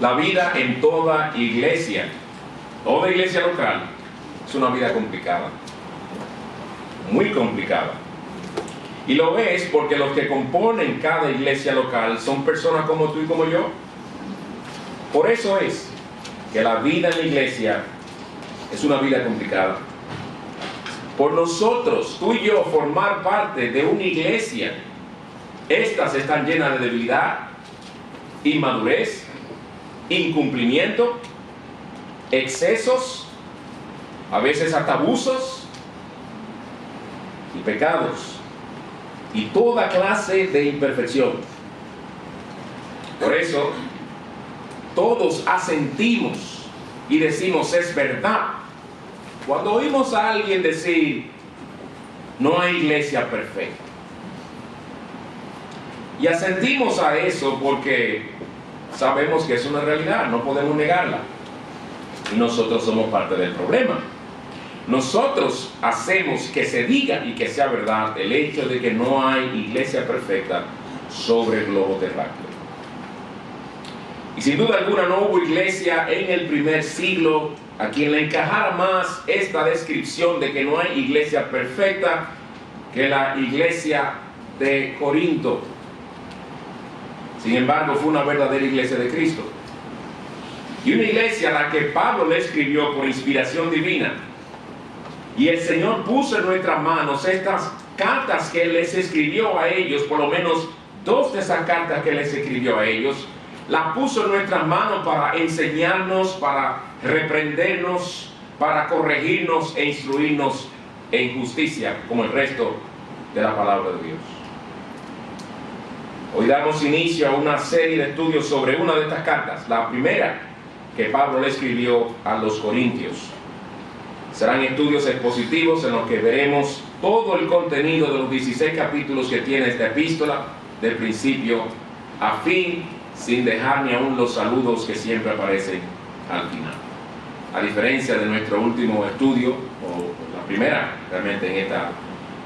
La vida en toda iglesia local, es una vida complicada, muy complicada. Y lo es porque los que componen cada iglesia local son personas como tú y como yo. Por eso es que la vida en la iglesia es una vida complicada. Por nosotros, tú y yo, formar parte de una iglesia, estas están llenas de debilidad, inmadurez, incumplimiento, excesos, a veces hasta abusos y pecados y toda clase de imperfección. Por eso todos asentimos y decimos es verdad cuando oímos a alguien decir no hay iglesia perfecta. Y asentimos a eso porque sabemos que es una realidad, no podemos negarla. Y nosotros somos parte del problema. Nosotros hacemos que se diga y que sea verdad el hecho de que no hay iglesia perfecta sobre el globo terráqueo. Y sin duda alguna no hubo iglesia en el primer siglo a quien le encajara más esta descripción de que no hay iglesia perfecta que la iglesia de Corinto. Sin embargo, fue una verdadera iglesia de Cristo. Y una iglesia a la que Pablo le escribió por inspiración divina. Y el Señor puso en nuestras manos estas cartas que les escribió a ellos, por lo menos dos de esas cartas que les escribió a ellos, las puso en nuestras manos para enseñarnos, para reprendernos, para corregirnos e instruirnos en justicia, como el resto de la palabra de Dios. Hoy damos inicio a una serie de estudios sobre una de estas cartas, la primera que Pablo le escribió a los Corintios. Serán estudios expositivos en los que veremos todo el contenido de los 16 capítulos que tiene esta epístola, del principio a fin, sin dejar ni aún los saludos que siempre aparecen al final. A diferencia de nuestro último estudio, o la primera realmente en esta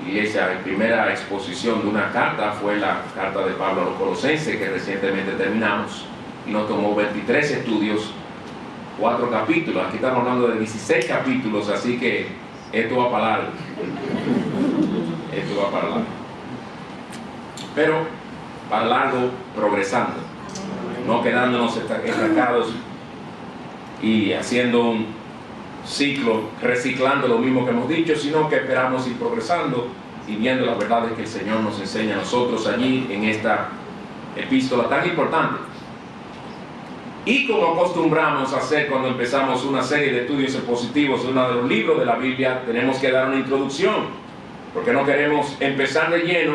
iglesia, la primera exposición de una carta fue la carta de Pablo a los Colosenses, que recientemente terminamos, y nos tomó 23 estudios, 4 capítulos. Aquí estamos hablando de 16 capítulos, así que esto va para largo. Esto va para largo. Pero para largo progresando, no quedándonos estancados y haciendo un ciclo, reciclando lo mismo que hemos dicho, sino que esperamos ir progresando y viendo las verdades que el Señor nos enseña a nosotros allí en esta epístola tan importante. Y como acostumbramos a hacer cuando empezamos una serie de estudios expositivos de uno de los libros de la Biblia, tenemos que dar una introducción, porque no queremos empezar de lleno,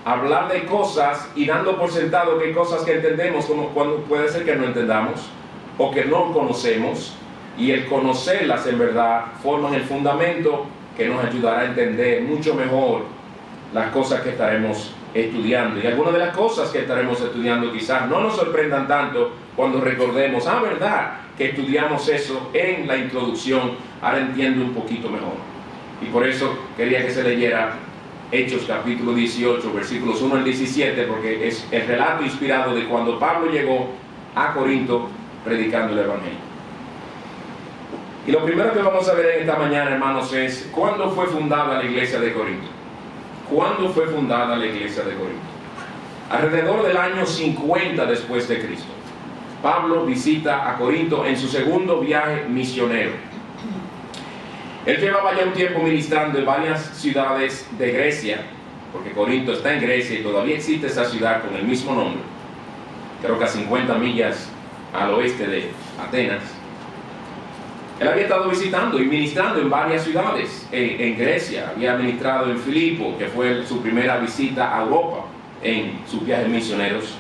hablar de cosas y dando por sentado que hay cosas que entendemos, como cuando puede ser que no entendamos o que no conocemos, y el conocerlas en verdad forman el fundamento que nos ayudará a entender mucho mejor las cosas que estaremos estudiando. Y algunas de las cosas que estaremos estudiando quizás no nos sorprendan tanto cuando recordemos, verdad, que estudiamos eso en la introducción, ahora entiendo un poquito mejor. Y por eso quería que se leyera Hechos capítulo 18, versículos 1 al 17, porque es el relato inspirado de cuando Pablo llegó a Corinto predicando el Evangelio. Y lo primero que vamos a ver en esta mañana, hermanos, es ¿cuándo fue fundada la iglesia de Corinto? ¿Cuándo fue fundada la iglesia de Corinto? Alrededor del año 50 después de Cristo. Pablo visita a Corinto en su segundo viaje misionero. Él llevaba ya un tiempo ministrando en varias ciudades de Grecia, porque Corinto está en Grecia y todavía existe esa ciudad con el mismo nombre, creo que a 50 millas al oeste de Atenas. Él había estado visitando y ministrando en varias ciudades en Grecia. Había ministrado en Filipo, que fue su primera visita a Europa en sus viajes misioneros.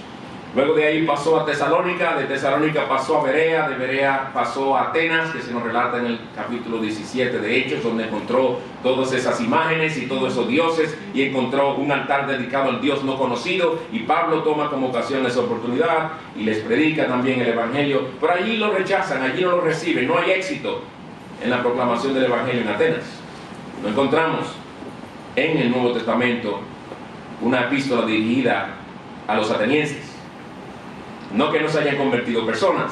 Luego de ahí pasó a Tesalónica, de Tesalónica pasó a Berea, de Berea pasó a Atenas, que se nos relata en el capítulo 17 de Hechos, donde encontró todas esas imágenes y todos esos dioses, y encontró un altar dedicado al Dios no conocido, y Pablo toma como ocasión esa oportunidad y les predica también el Evangelio. Pero allí lo rechazan, allí no lo reciben, no hay éxito en la proclamación del Evangelio en Atenas. Lo encontramos en el Nuevo Testamento, una epístola dirigida a los atenienses. No que no se hayan convertido personas,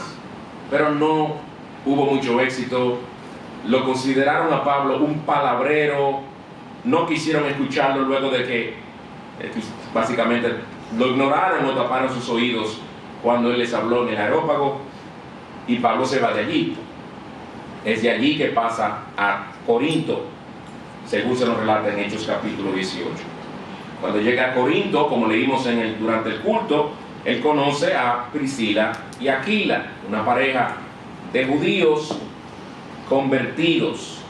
pero no hubo mucho éxito. Lo consideraron a Pablo un palabrero, no quisieron escucharlo luego de que básicamente lo ignoraron o taparon sus oídos cuando él les habló en el Areópago, y Pablo se va de allí. Es de allí que pasa a Corinto, según se nos relata en Hechos capítulo 18. Cuando llega a Corinto, como leímos durante el culto, él conoce a Priscila y Aquila, una pareja de judíos convertidos,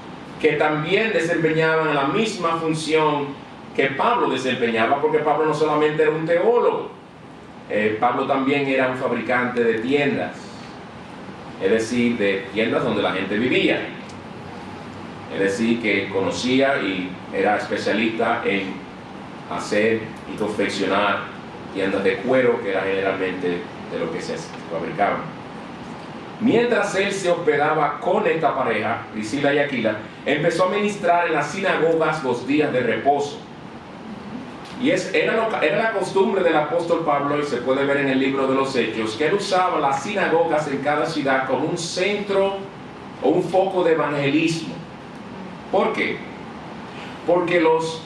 que también desempeñaban la misma función que Pablo desempeñaba, porque Pablo no solamente era un teólogo, Pablo también era un fabricante de tiendas, es decir, de tiendas donde la gente vivía, es decir, que conocía y era especialista en hacer y confeccionar tiendas de cuero, que era generalmente de lo que se fabricaban. Mientras él se hospedaba con esta pareja, Priscila y Aquila, empezó a ministrar en las sinagogas los días de reposo. Y era la costumbre del apóstol Pablo, y se puede ver en el libro de los Hechos, que él usaba las sinagogas en cada ciudad como un centro o un foco de evangelismo. ¿Por qué? Porque los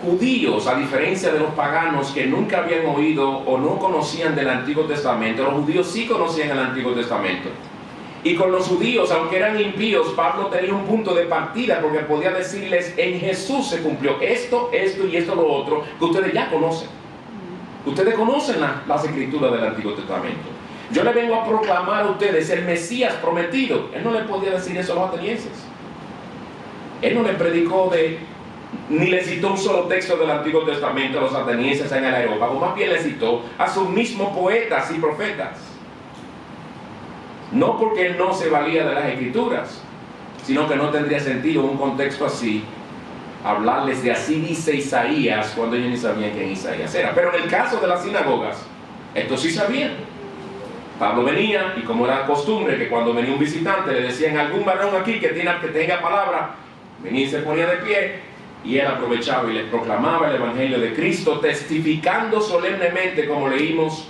judíos, a diferencia de los paganos que nunca habían oído o no conocían del Antiguo Testamento, los judíos sí conocían el Antiguo Testamento. Y con los judíos, aunque eran impíos, Pablo tenía un punto de partida, porque podía decirles: en Jesús se cumplió esto, esto y esto, lo otro, que ustedes ya conocen. Ustedes conocen las escrituras del Antiguo Testamento. Yo les vengo a proclamar a ustedes el Mesías prometido. Él no le podía decir eso a los atenienses. Él no les predicó ni le citó un solo texto del Antiguo Testamento a los atenienses en el Areópago. Más bien le citó a sus mismos poetas y profetas. No porque él no se valía de las escrituras, sino que no tendría sentido en un contexto así hablarles de así dice Isaías, cuando ellos ni sabían quién Isaías era. Pero en el caso de las sinagogas, estos sí sabían. Pablo venía, y como era costumbre que cuando venía un visitante le decían: algún varón aquí que tenga palabra, venía y se ponía de pie, y él aprovechaba y les proclamaba el evangelio de Cristo, testificando solemnemente, como leímos.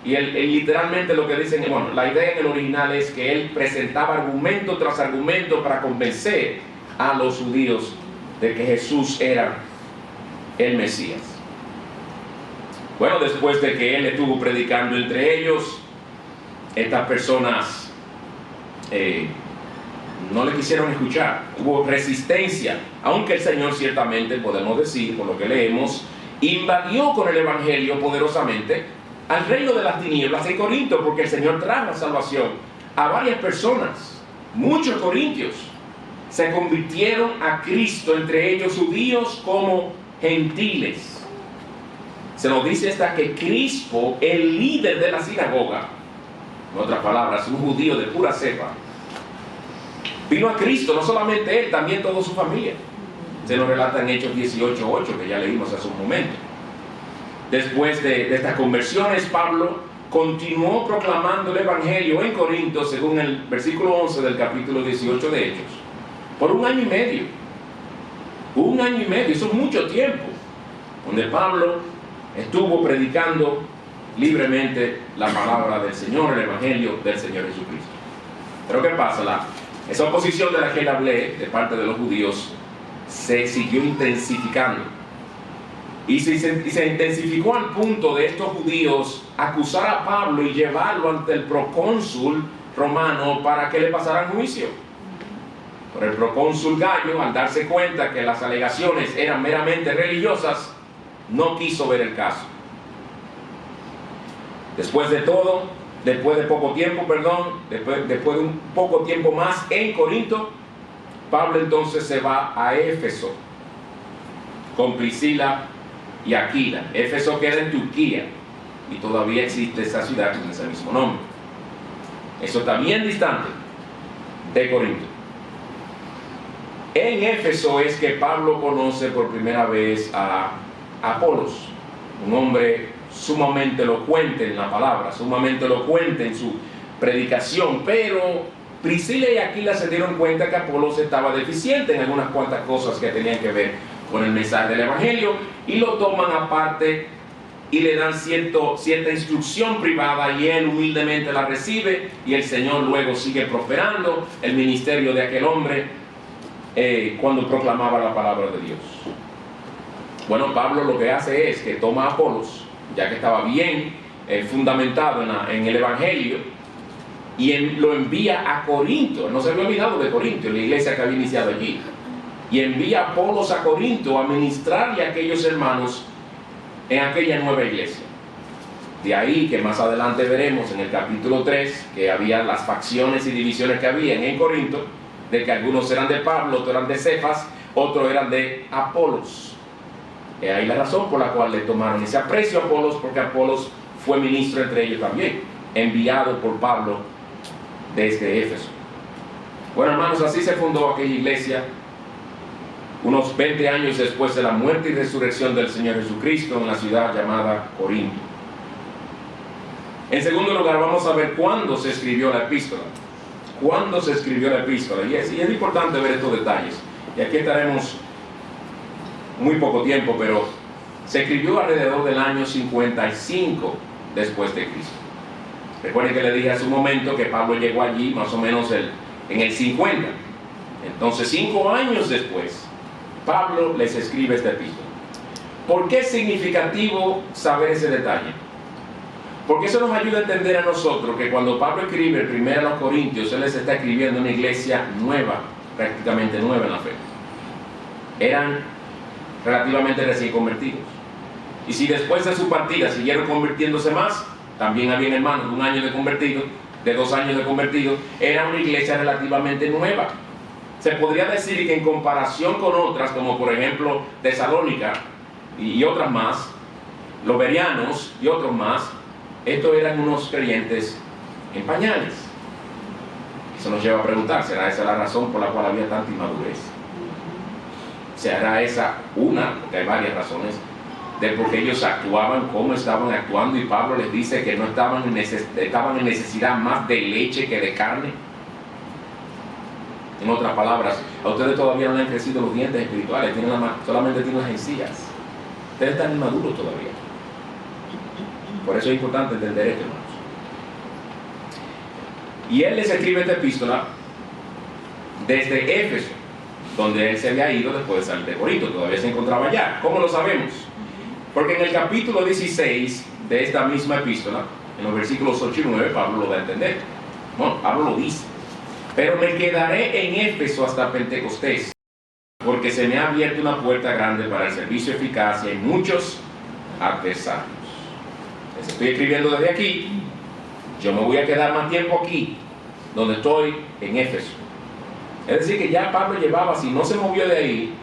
Y él literalmente lo que dicen, bueno, la idea en el original es que él presentaba argumento tras argumento para convencer a los judíos de que Jesús era el Mesías. Bueno, después de que él estuvo predicando entre ellos, estas personas no le quisieron escuchar. Hubo resistencia, aunque el Señor ciertamente, podemos decir, por lo que leemos, invadió con el evangelio poderosamente al reino de las tinieblas en Corinto, porque el Señor trajo salvación a varias personas. Muchos corintios se convirtieron a Cristo, entre ellos judíos como gentiles. Se nos dice hasta que Crispo, el líder de la sinagoga, en otras palabras, un judío de pura cepa, vino a Cristo. No solamente él, también toda su familia. Se nos relata en Hechos 18:8, que ya leímos hace un momento. Después de estas conversiones, Pablo continuó proclamando el evangelio en Corinto, según el versículo 11 del capítulo 18 de Hechos, por 1 año y medio. 1 año y medio, eso es mucho tiempo, donde Pablo estuvo predicando libremente la palabra del Señor, el evangelio del Señor Jesucristo. Pero ¿qué pasa? Esa oposición de la que le hablé, de parte de los judíos, se siguió intensificando. Y se intensificó al punto de estos judíos acusar a Pablo y llevarlo ante el procónsul romano para que le pasaran juicio. Pero el procónsul Gallo, al darse cuenta que las alegaciones eran meramente religiosas, no quiso ver el caso. Después de un poco tiempo más en Corinto, Pablo entonces se va a Éfeso con Priscila y Aquila. Éfeso queda en Turquía y todavía existe esa ciudad con ese mismo nombre. Eso está bien distante de Corinto. En Éfeso es que Pablo conoce por primera vez a Apolos, un hombre sumamente elocuente en la palabra, sumamente elocuente en su predicación, pero Priscila y Aquila se dieron cuenta que Apolos estaba deficiente en algunas cuantas cosas que tenían que ver con el mensaje del evangelio, y lo toman aparte y le dan cierta instrucción privada y él humildemente la recibe y el Señor luego sigue prosperando el ministerio de aquel hombre cuando proclamaba la palabra de Dios. Bueno, Pablo lo que hace es que toma a Apolos, ya que estaba bien fundamentado en el Evangelio, y lo envía a Corinto. No se había olvidado de Corinto, la iglesia que había iniciado allí, y envía a Apolos a Corinto a ministrarle a aquellos hermanos en aquella nueva iglesia. De ahí que más adelante veremos en el capítulo 3 que había las facciones y divisiones que había en Corinto, de que algunos eran de Pablo, otros eran de Cefas, otros eran de Apolos. Y ahí la razón por la cual le tomaron ese aprecio a Apolos, porque Apolos fue ministro entre ellos también, enviado por Pablo desde Éfeso. Bueno, hermanos, así se fundó aquella iglesia unos 20 años después de la muerte y resurrección del Señor Jesucristo en la ciudad llamada Corinto. En segundo lugar, vamos a ver cuándo se escribió la epístola. ¿Cuándo se escribió la epístola? Y es importante ver estos detalles. Y aquí estaremos muy poco tiempo, pero se escribió alrededor del año 55 después de Cristo. Recuerden que le dije hace un momento que Pablo llegó allí más o menos en el 50. Entonces, 5 años después, Pablo les escribe esta epístola. ¿Por qué es significativo saber ese detalle? Porque eso nos ayuda a entender a nosotros que cuando Pablo escribe el primero a los Corintios, él les está escribiendo una iglesia nueva, prácticamente nueva en la fe. Eran relativamente recién convertidos. Y si después de su partida siguieron convirtiéndose más, también habían hermanos de 1 año de convertido, de 2 años de convertido, era una iglesia relativamente nueva. Se podría decir que en comparación con otras, como por ejemplo Tesalónica y otras más, los bereanos y otros más, estos eran unos creyentes en pañales. Eso nos lleva a preguntar, ¿será esa la razón por la cual había tanta inmadurez? ¿Será esa una? Porque hay varias razones de por qué ellos actuaban, cómo estaban actuando, y Pablo les dice que no estaban en necesidad más de leche que de carne. En otras palabras, a ustedes todavía no le han crecido los dientes espirituales, solamente tienen las encías. Ustedes están inmaduros todavía. Por eso es importante entender esto, hermanos. Y él les escribe esta epístola desde Éfeso, donde él se había ido después de salir de Corinto. Todavía se encontraba allá. ¿Cómo lo sabemos? Porque en el capítulo 16 de esta misma epístola, en los versículos 8 y 9, Pablo lo da a entender. Bueno, Pablo lo dice: pero me quedaré en Éfeso hasta Pentecostés, porque se me ha abierto una puerta grande para el servicio eficaz y hay muchos adversarios. Les estoy escribiendo desde aquí. Yo me voy a quedar más tiempo aquí, donde estoy, en Éfeso. Es decir, que ya Pablo llevaba, si no se movió de ahí,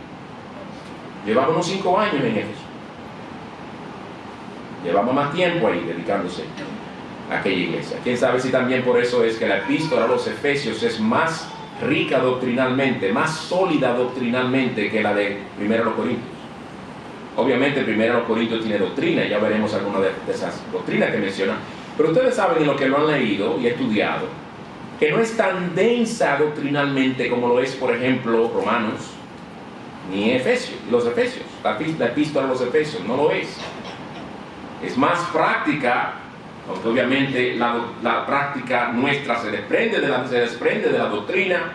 llevaba unos 5 años en Éfeso. Llevaba más tiempo ahí dedicándose a aquella iglesia. Quién sabe si también por eso es que la epístola a los Efesios es más rica doctrinalmente, más sólida doctrinalmente que la de primero a los Corintios. Obviamente primero a los Corintios tiene doctrina, ya veremos alguna de esas doctrinas que menciona, pero ustedes saben en lo que lo han leído y estudiado, que no es tan densa doctrinalmente como lo es, por ejemplo, Romanos, ni Efesios, los Efesios. La epístola a los Efesios no lo es. Es más práctica, aunque obviamente la práctica nuestra se desprende de la doctrina,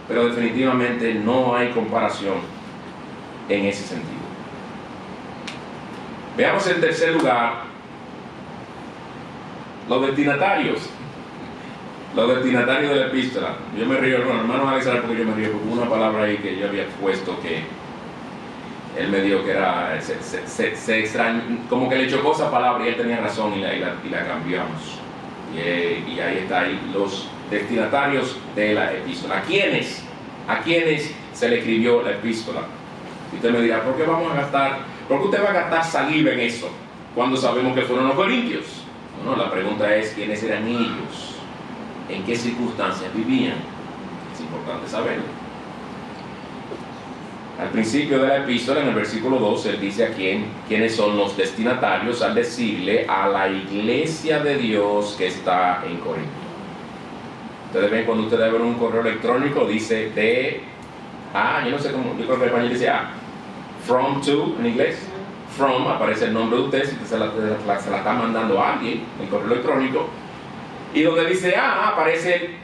pero definitivamente no hay comparación en ese sentido. Veamos en tercer lugar los destinatarios. Los destinatarios de la epístola. Yo me río, hermano Alex, sabe por qué yo me río, porque hubo una palabra ahí que yo había puesto que él me dijo que era, se extrañó, como que le chocó esa palabra y él tenía razón y la cambiamos. Y ahí está, ahí, los destinatarios de la epístola. ¿A quiénes se le escribió la epístola? Y usted me dirá, ¿por qué usted va a gastar saliva en eso cuando sabemos que fueron los corintios? Bueno, la pregunta es, ¿quiénes eran ellos? ¿En qué circunstancias vivían? Es importante saberlo. Al principio de la epístola, en el versículo 2, él dice quiénes son los destinatarios al decirle a la iglesia de Dios que está en Corinto. Ustedes ven, cuando ustedes ven un correo electrónico, dice yo no sé cómo, yo creo que en español dice from to, en inglés, from, aparece el nombre de usted, si usted se la está mandando a alguien, el correo electrónico, y donde dice aparece el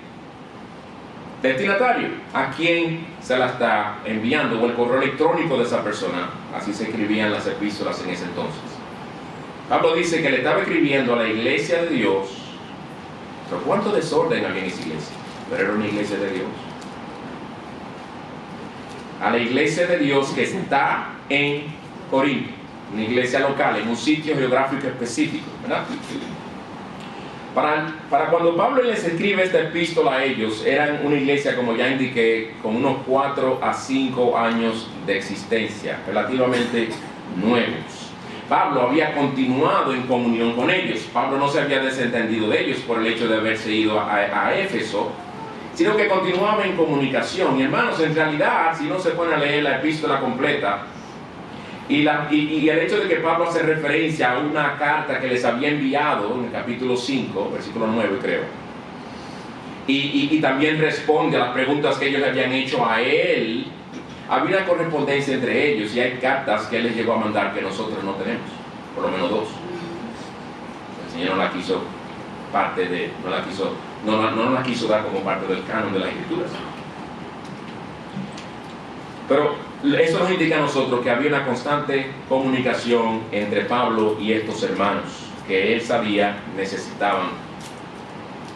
destinatario, a quien se la está enviando, o el correo electrónico de esa persona. Así se escribían las epístolas en ese entonces. Pablo dice que le estaba escribiendo a la iglesia de Dios. Pero ¿cuánto desorden había en esa iglesia? Pero era una iglesia de Dios. A la iglesia de Dios que está en Corinto, una iglesia local, en un sitio geográfico específico, ¿verdad? Para cuando Pablo les escribe esta epístola a ellos, eran una iglesia, como ya indiqué, con unos 4 a 5 años de existencia, relativamente nuevos. Pablo había continuado en comunión con ellos. Pablo no se había desentendido de ellos por el hecho de haberse ido a Éfeso, sino que continuaba en comunicación. Y hermanos, en realidad, si no se pone a leer la epístola completa, y el hecho de que Pablo hace referencia a una carta que les había enviado en el capítulo 5, versículo 9 creo, y también responde a las preguntas que ellos le habían hecho a él, había una correspondencia entre ellos, y hay cartas que él les llegó a mandar que nosotros no tenemos, por lo menos 2. El Señor no la quiso no la quiso dar como parte del canon de las Escrituras. Pero eso nos indica a nosotros que había una constante comunicación entre Pablo y estos hermanos, que él sabía necesitaban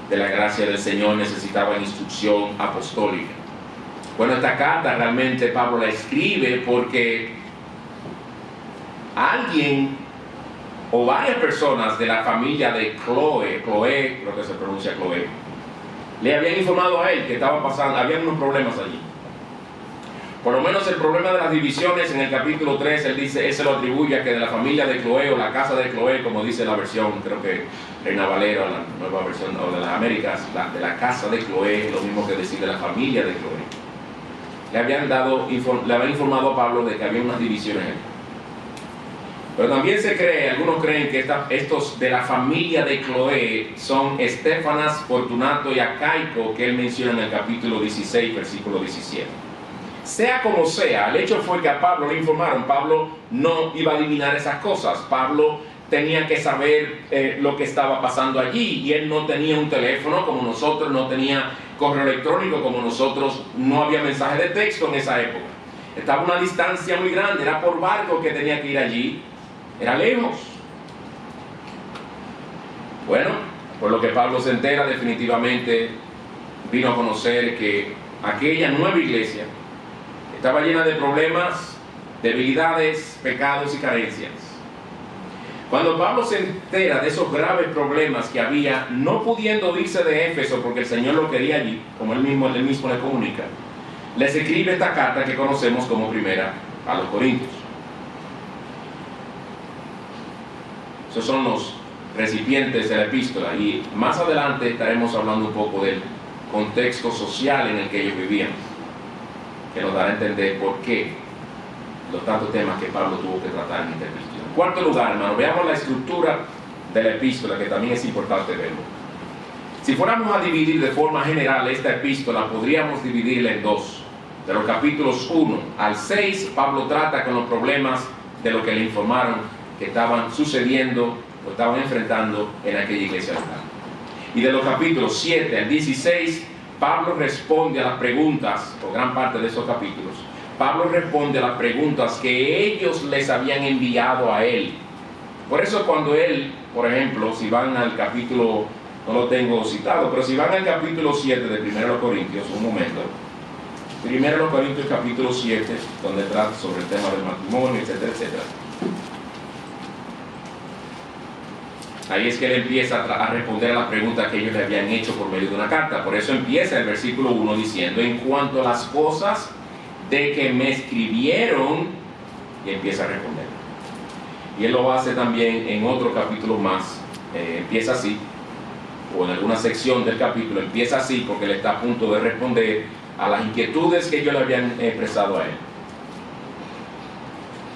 de la gracia del Señor, necesitaban instrucción apostólica. Bueno, esta carta realmente Pablo la escribe porque alguien o varias personas de la familia de Chloe, creo que se pronuncia Chloe, le habían informado a él que habían unos problemas allí. Por lo menos el problema de las divisiones en el capítulo 3, él se lo atribuye a que de la familia de Chloe o la casa de Chloe, como dice la versión, creo que Reina Valera, la nueva versión o de las Américas, de la casa de Chloe, lo mismo que decir de la familia de Chloe. Le habían informado a Pablo de que había unas divisiones allí. Pero también algunos creen que estos de la familia de Chloe son Estefanas, Fortunato y Acaico, que él menciona en el capítulo 16, versículo 17. Sea como sea, el hecho fue que a Pablo le informaron. Pablo no iba a adivinar esas cosas. Pablo tenía que saber lo que estaba pasando allí, y él no tenía un teléfono como nosotros, no tenía correo electrónico como nosotros, no había mensaje de texto en esa época. Estaba a una distancia muy grande, era por barco que tenía que ir allí, era lejos. Bueno, por lo que Pablo se entera, definitivamente vino a conocer que aquella nueva iglesia estaba llena de problemas, debilidades, pecados y carencias. Cuando Pablo se entera de esos graves problemas que había, no pudiendo irse de Éfeso porque el Señor lo quería allí, como él mismo le comunica, les escribe esta carta que conocemos como primera a los Corintios. Esos son los recipientes de la epístola, y más adelante estaremos hablando un poco del contexto social en el que ellos vivían, que nos dará a entender por qué los tantos temas que Pablo tuvo que tratar en esta epístola. En cuarto lugar, hermano, veamos la estructura de la epístola, que también es importante verlo. Si fuéramos a dividir de forma general esta epístola, podríamos dividirla en 2. De los capítulos 1 al 6, Pablo trata con los problemas de lo que le informaron que estaban sucediendo o estaban enfrentando en aquella iglesia local. Y de los capítulos 7 al 16, Pablo responde a las preguntas, o gran parte de esos capítulos, Pablo responde a las preguntas que ellos les habían enviado a él. Por eso cuando él, por ejemplo, si van al capítulo, no lo tengo citado, pero si van al capítulo 7 de 1 Corintios, un momento, 1 Corintios capítulo 7, donde trata sobre el tema del matrimonio, etcétera, etcétera. Ahí es que él empieza a responder a las preguntas que ellos le habían hecho por medio de una carta. Por eso empieza el versículo 1 diciendo: en cuanto a las cosas de que me escribieron, y empieza a responder. Y él lo hace también en otro capítulo más, empieza así, o en alguna sección del capítulo empieza así, porque él está a punto de responder a las inquietudes que ellos le habían expresado a él.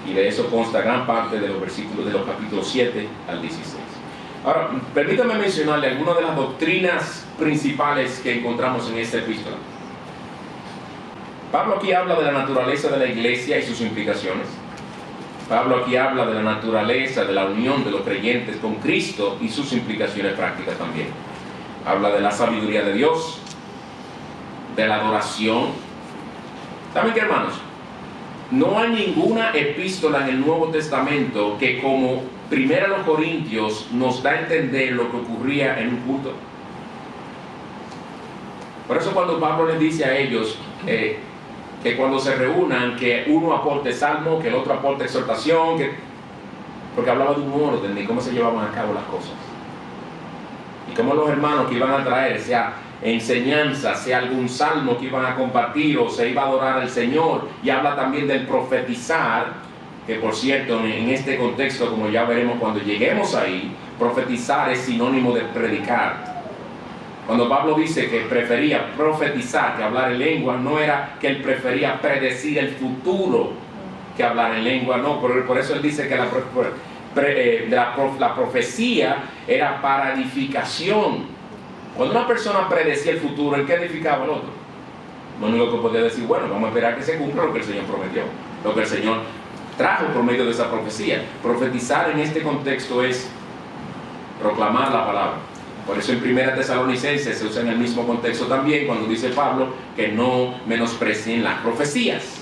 Y de eso consta gran parte de los versículos de los capítulos 7 al 16. Ahora, permítame mencionarle algunas de las doctrinas principales que encontramos en esta epístola. Pablo aquí habla de la naturaleza de la iglesia y sus implicaciones. Pablo aquí habla de la naturaleza, de la unión de los creyentes con Cristo y sus implicaciones prácticas también. Habla de la sabiduría de Dios, de la adoración. ¿Saben qué, hermanos? No hay ninguna epístola en el Nuevo Testamento que, como 1 Corintios, nos da a entender lo que ocurría en un culto. Por eso cuando Pablo les dice a ellos que cuando se reúnan, que uno aporte salmo, que el otro aporte exhortación, porque hablaba de un orden de cómo se llevaban a cabo las cosas. Y cómo los hermanos que iban a traer, sea enseñanza, sea algún salmo que iban a compartir o se iba a adorar al Señor. Y habla también del profetizar, que por cierto en este contexto, como ya veremos cuando lleguemos ahí, profetizar es sinónimo de predicar. Cuando Pablo dice que prefería profetizar que hablar en lengua, no era que él prefería predecir el futuro que hablar en lengua, no, por eso él dice que la profecía era para edificación. Cuando una persona predecía el futuro, ¿en qué edificaba el otro? Lo único que podía decir, bueno, vamos a esperar que se cumpla lo que el Señor prometió, lo que el Señor trajo por medio de esa profecía. Profetizar en este contexto es proclamar la palabra. Por eso en 1 Tesalonicenses se usa en el mismo contexto también cuando dice Pablo que no menosprecien las profecías.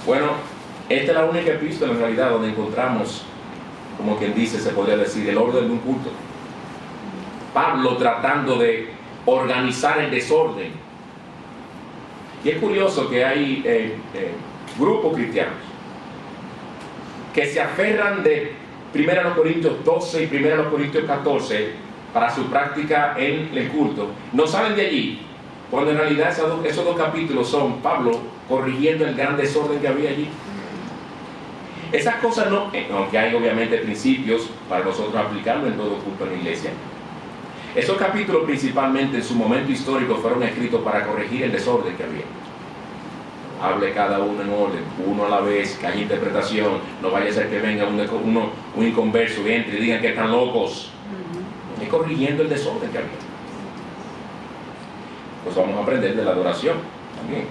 Bueno, esta es la única epístola en realidad donde encontramos, como quien dice, se podría decir, el orden de un culto. Pablo tratando de organizar el desorden. Y es curioso que hay grupos cristianos que se aferran de 1 Corintios 12 y 1 Corintios 14 para su práctica en el culto. No salen de allí, cuando en realidad esos dos capítulos son Pablo corrigiendo el gran desorden que había allí. Esas cosas no, aunque hay obviamente principios para nosotros aplicarlo en todo culto en la iglesia. Esos capítulos principalmente en su momento histórico fueron escritos para corregir el desorden que había. Hable cada uno en orden, uno a la vez, que haya interpretación, no vaya a ser que venga un inconverso y entre y digan que están locos. Y corrigiendo el desorden que había. Pues vamos a aprender de la adoración también.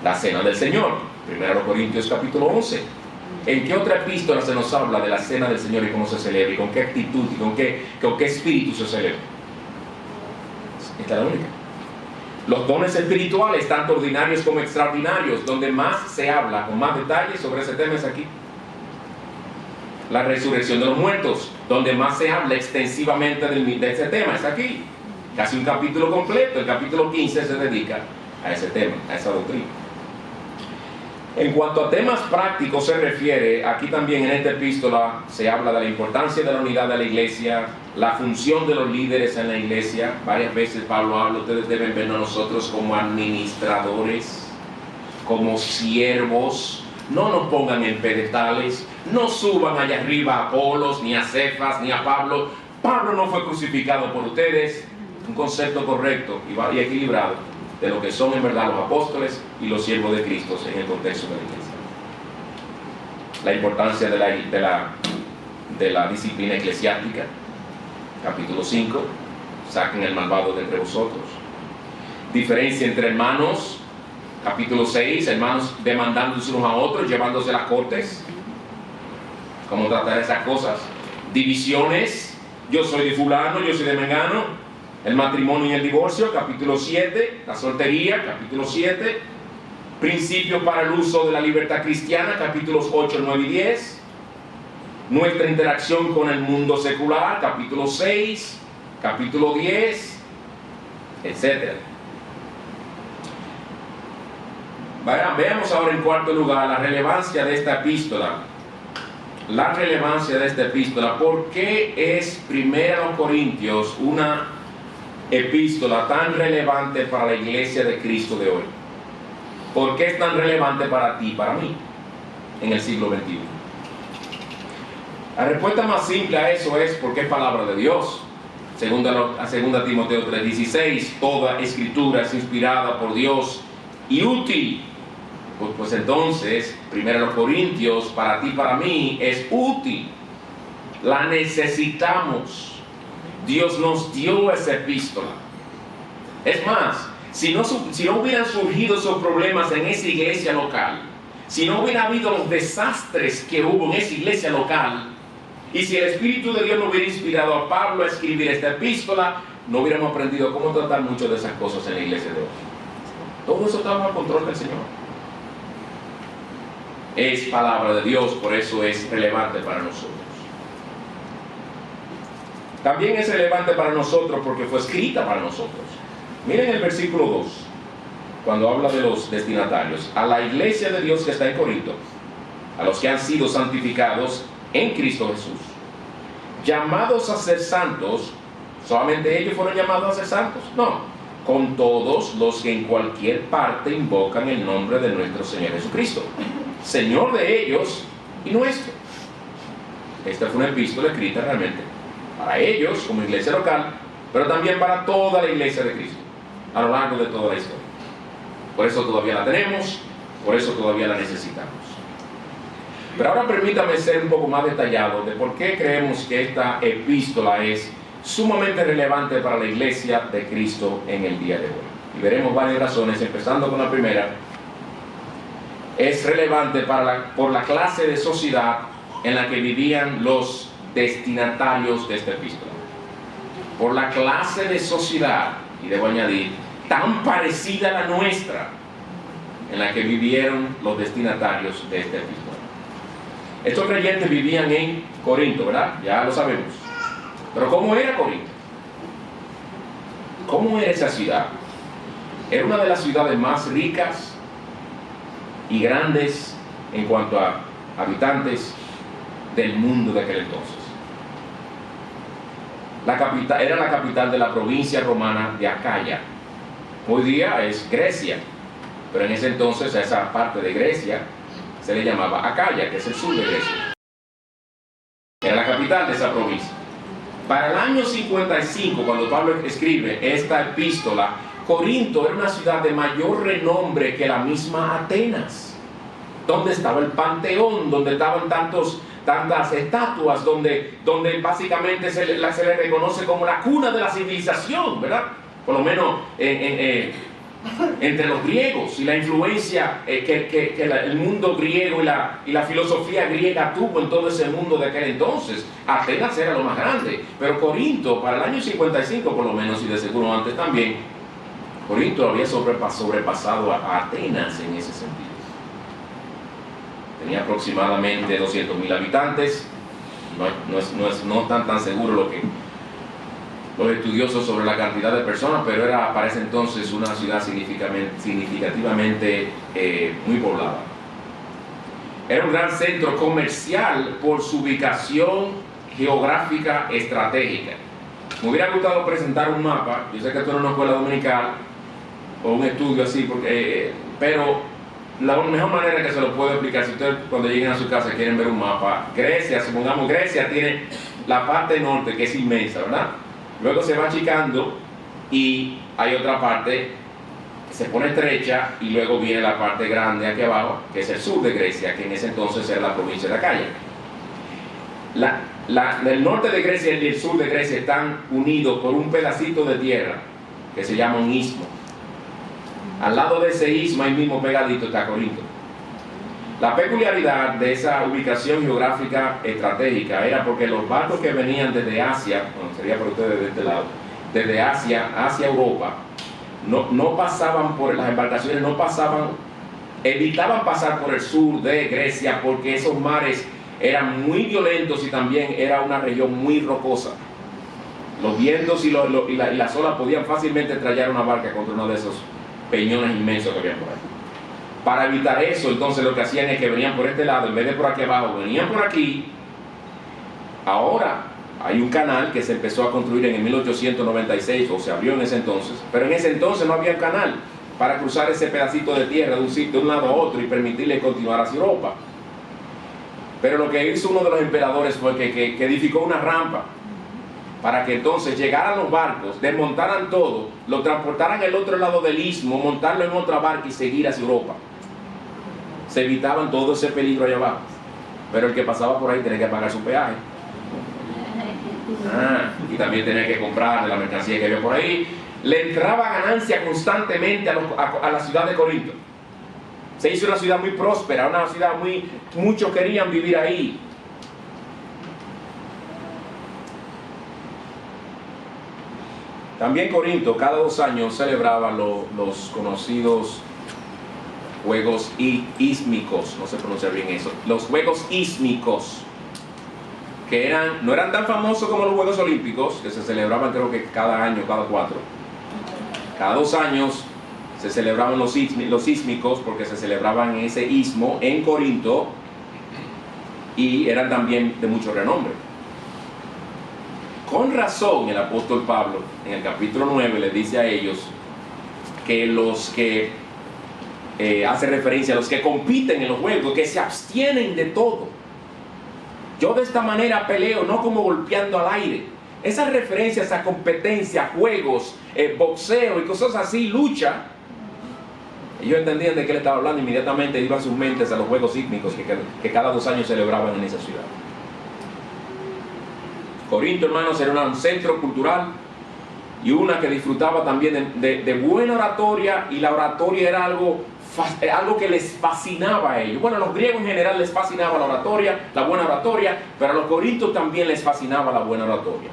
La cena del Señor, 1 Corintios capítulo 11. ¿En qué otra epístola se nos habla de la cena del Señor y cómo se celebra y con qué actitud y con qué espíritu se celebra? Esta es la única. Los dones espirituales, tanto ordinarios como extraordinarios, donde más se habla con más detalles sobre ese tema es aquí. La resurrección de los muertos, donde más se habla extensivamente de ese tema es aquí. Casi un capítulo completo, el capítulo 15 se dedica a ese tema, a esa doctrina. En cuanto a temas prácticos se refiere, aquí también en esta epístola se habla de la importancia de la unidad de la iglesia, la función de los líderes en la iglesia. Varias veces Pablo habla, ustedes deben vernos a nosotros como administradores, como siervos. No nos pongan en pedestales, no suban allá arriba a Apolos, ni a Cefas, ni a Pablo. Pablo no fue crucificado por ustedes. Un concepto correcto y equilibrado de lo que son en verdad los apóstoles y los siervos de Cristo en el contexto de la iglesia. La importancia de la disciplina eclesiástica, capítulo 5, saquen el malvado de entre vosotros. Diferencia entre hermanos, capítulo 6, hermanos demandándose unos a otros, llevándose las cortes. ¿Cómo tratar esas cosas? Divisiones, yo soy de fulano, yo soy de mengano. El matrimonio y el divorcio, capítulo 7, la soltería, capítulo 7, principios para el uso de la libertad cristiana, capítulos 8, 9 y 10, nuestra interacción con el mundo secular, capítulo 6, capítulo 10, etc. Veamos ahora en cuarto lugar la relevancia de esta epístola. La relevancia de esta epístola. ¿Por qué es 1 Corintios una epístola tan relevante para la iglesia de Cristo de hoy? ¿Por qué es tan relevante para ti y para mí en el siglo XXI? La respuesta más simple a eso es porque es palabra de Dios. Segunda Timoteo 3:16, toda escritura es inspirada por Dios y útil. Pues entonces, 1 Corintios para ti y para mí es útil. La necesitamos. Dios nos dio esa epístola. Es más, si no hubieran surgido esos problemas en esa iglesia local, si no hubiera habido los desastres que hubo en esa iglesia local, y si el Espíritu de Dios no hubiera inspirado a Pablo a escribir esta epístola, no hubiéramos aprendido cómo tratar muchas de esas cosas en la iglesia de hoy. Todo eso está bajo control del Señor. Es palabra de Dios, por eso es relevante para nosotros. También es relevante para nosotros porque fue escrita para nosotros. Miren el versículo 2, cuando habla de los destinatarios. A la iglesia de Dios que está en Corinto, a los que han sido santificados en Cristo Jesús, llamados a ser santos. ¿Solamente ellos fueron llamados a ser santos? No, con todos los que en cualquier parte invocan el nombre de nuestro Señor Jesucristo, Señor de ellos y nuestro. Esta fue una epístola escrita realmente para ellos como iglesia local, pero también para toda la iglesia de Cristo a lo largo de toda la historia. Por eso todavía la tenemos, por eso todavía la necesitamos. Pero ahora permítame ser un poco más detallado de por qué creemos que esta epístola es sumamente relevante para la iglesia de Cristo en el día de hoy. Y veremos varias razones, empezando con la primera. Es relevante por la clase de sociedad en la que vivían los destinatarios de esta epístola. Por la clase de sociedad, y debo añadir, tan parecida a la nuestra, en la que vivieron los destinatarios de esta epístola. Estos creyentes vivían en Corinto, ¿verdad? Ya lo sabemos. Pero ¿cómo era Corinto? ¿Cómo era esa ciudad? Era una de las ciudades más ricas y grandes en cuanto a habitantes del mundo de aquel entonces. Era la capital de la provincia romana de Acaya. Hoy día es Grecia, pero en ese entonces a esa parte de Grecia se le llamaba Acaya, que es el sur de Grecia. Era la capital de esa provincia. Para el año 55, cuando Pablo escribe esta epístola, Corinto era una ciudad de mayor renombre que la misma Atenas, donde estaba el Panteón, donde estaban tantas estatuas, donde básicamente se le reconoce como la cuna de la civilización, ¿verdad? Por lo menos entre los griegos, y la influencia que el mundo griego y la filosofía griega tuvo en todo ese mundo de aquel entonces. Atenas era lo más grande, pero Corinto, para el año 55 por lo menos, y de seguro antes también, Corinto había sobrepasado a Atenas en ese sentido. Tenía aproximadamente 200.000 habitantes. No están tan seguros los estudiosos sobre la cantidad de personas, pero era para ese entonces una ciudad significativamente muy poblada. Era un gran centro comercial por su ubicación geográfica estratégica. Me hubiera gustado presentar un mapa. Yo sé que esto no es una escuela dominical o un estudio así, pero la mejor manera que se lo puedo explicar, si ustedes cuando lleguen a su casa quieren ver un mapa, Grecia, supongamos Grecia tiene la parte norte que es inmensa, ¿verdad? Luego se va achicando y hay otra parte que se pone estrecha y luego viene la parte grande aquí abajo, que es el sur de Grecia, que en ese entonces era la provincia de Acaya. El norte de Grecia y el sur de Grecia están unidos por un pedacito de tierra que se llama un istmo. Al lado de ese istmo, ahí mismo pegadito, está Corinto. La peculiaridad de esa ubicación geográfica estratégica era porque los barcos que venían desde Asia, bueno, sería para ustedes de este lado, desde Asia hacia Europa, no pasaban por, las embarcaciones no pasaban, evitaban pasar por el sur de Grecia porque esos mares eran muy violentos y también era una región muy rocosa. Los vientos y las olas podían fácilmente estrellar una barca contra uno de esos peñones inmensos que había por ahí. Para evitar eso, entonces lo que hacían es que venían por este lado, en vez de por aquí abajo, venían por aquí. Ahora hay un canal que se empezó a construir en el 1896, o se abrió en ese entonces, pero en ese entonces no había canal para cruzar ese pedacito de tierra de un lado a otro y permitirle continuar hacia Europa. Pero lo que hizo uno de los emperadores fue que edificó una rampa para que entonces llegaran los barcos, desmontaran todo, lo transportaran al otro lado del istmo, montarlo en otra barca y seguir hacia Europa. Se evitaban todo ese peligro allá abajo, pero el que pasaba por ahí tenía que pagar su peaje. Y también tenía que comprar la mercancía que había por ahí. Le entraba ganancia constantemente a la ciudad de Corinto. Se hizo una ciudad muy próspera, una ciudad muchos querían vivir ahí. También Corinto cada 2 años celebraba los conocidos Juegos Ísmicos, no sé pronunciar bien eso, los Juegos Ísmicos, que no eran tan famosos como los Juegos Olímpicos, que se celebraban creo que cada año, cada 4. Cada 2 años se celebraban los ísmicos, porque se celebraban en ese istmo en Corinto, y eran también de mucho renombre. Con razón el apóstol Pablo en el capítulo 9 les dice a ellos que los que hace referencia a los que compiten en los juegos, que se abstienen de todo. Yo de esta manera peleo, no como golpeando al aire. Esas referencias a competencia, juegos, boxeo y cosas así, lucha. Ellos entendían de qué le estaba hablando, inmediatamente iban sus mentes a los juegos ísmicos que cada 2 años celebraban en esa ciudad. Corinto, hermanos, era un centro cultural y una que disfrutaba también de buena oratoria, y la oratoria era algo que les fascinaba a ellos. Bueno, a los griegos en general les fascinaba la oratoria, la buena oratoria, pero a los corintios también les fascinaba la buena oratoria.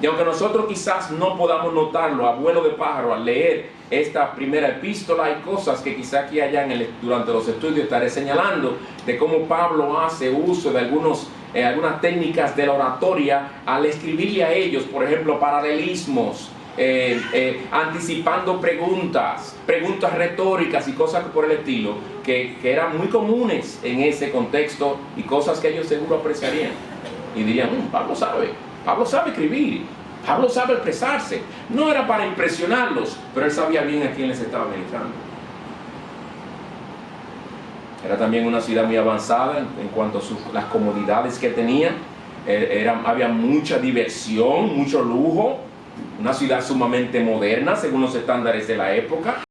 Y aunque nosotros quizás no podamos notarlo a vuelo de pájaro al leer esta primera epístola, hay cosas que quizás aquí allá durante los estudios estaré señalando de cómo Pablo hace uso de algunas técnicas de la oratoria al escribirle a ellos, por ejemplo, paralelismos, anticipando preguntas retóricas y cosas por el estilo, que eran muy comunes en ese contexto y cosas que ellos seguro apreciarían. Y dirían, Pablo sabe escribir, Pablo sabe expresarse. No era para impresionarlos, pero él sabía bien a quién les estaba ministrando. Era también una ciudad muy avanzada en cuanto a las comodidades que tenía. Había mucha diversión, mucho lujo. Una ciudad sumamente moderna según los estándares de la época.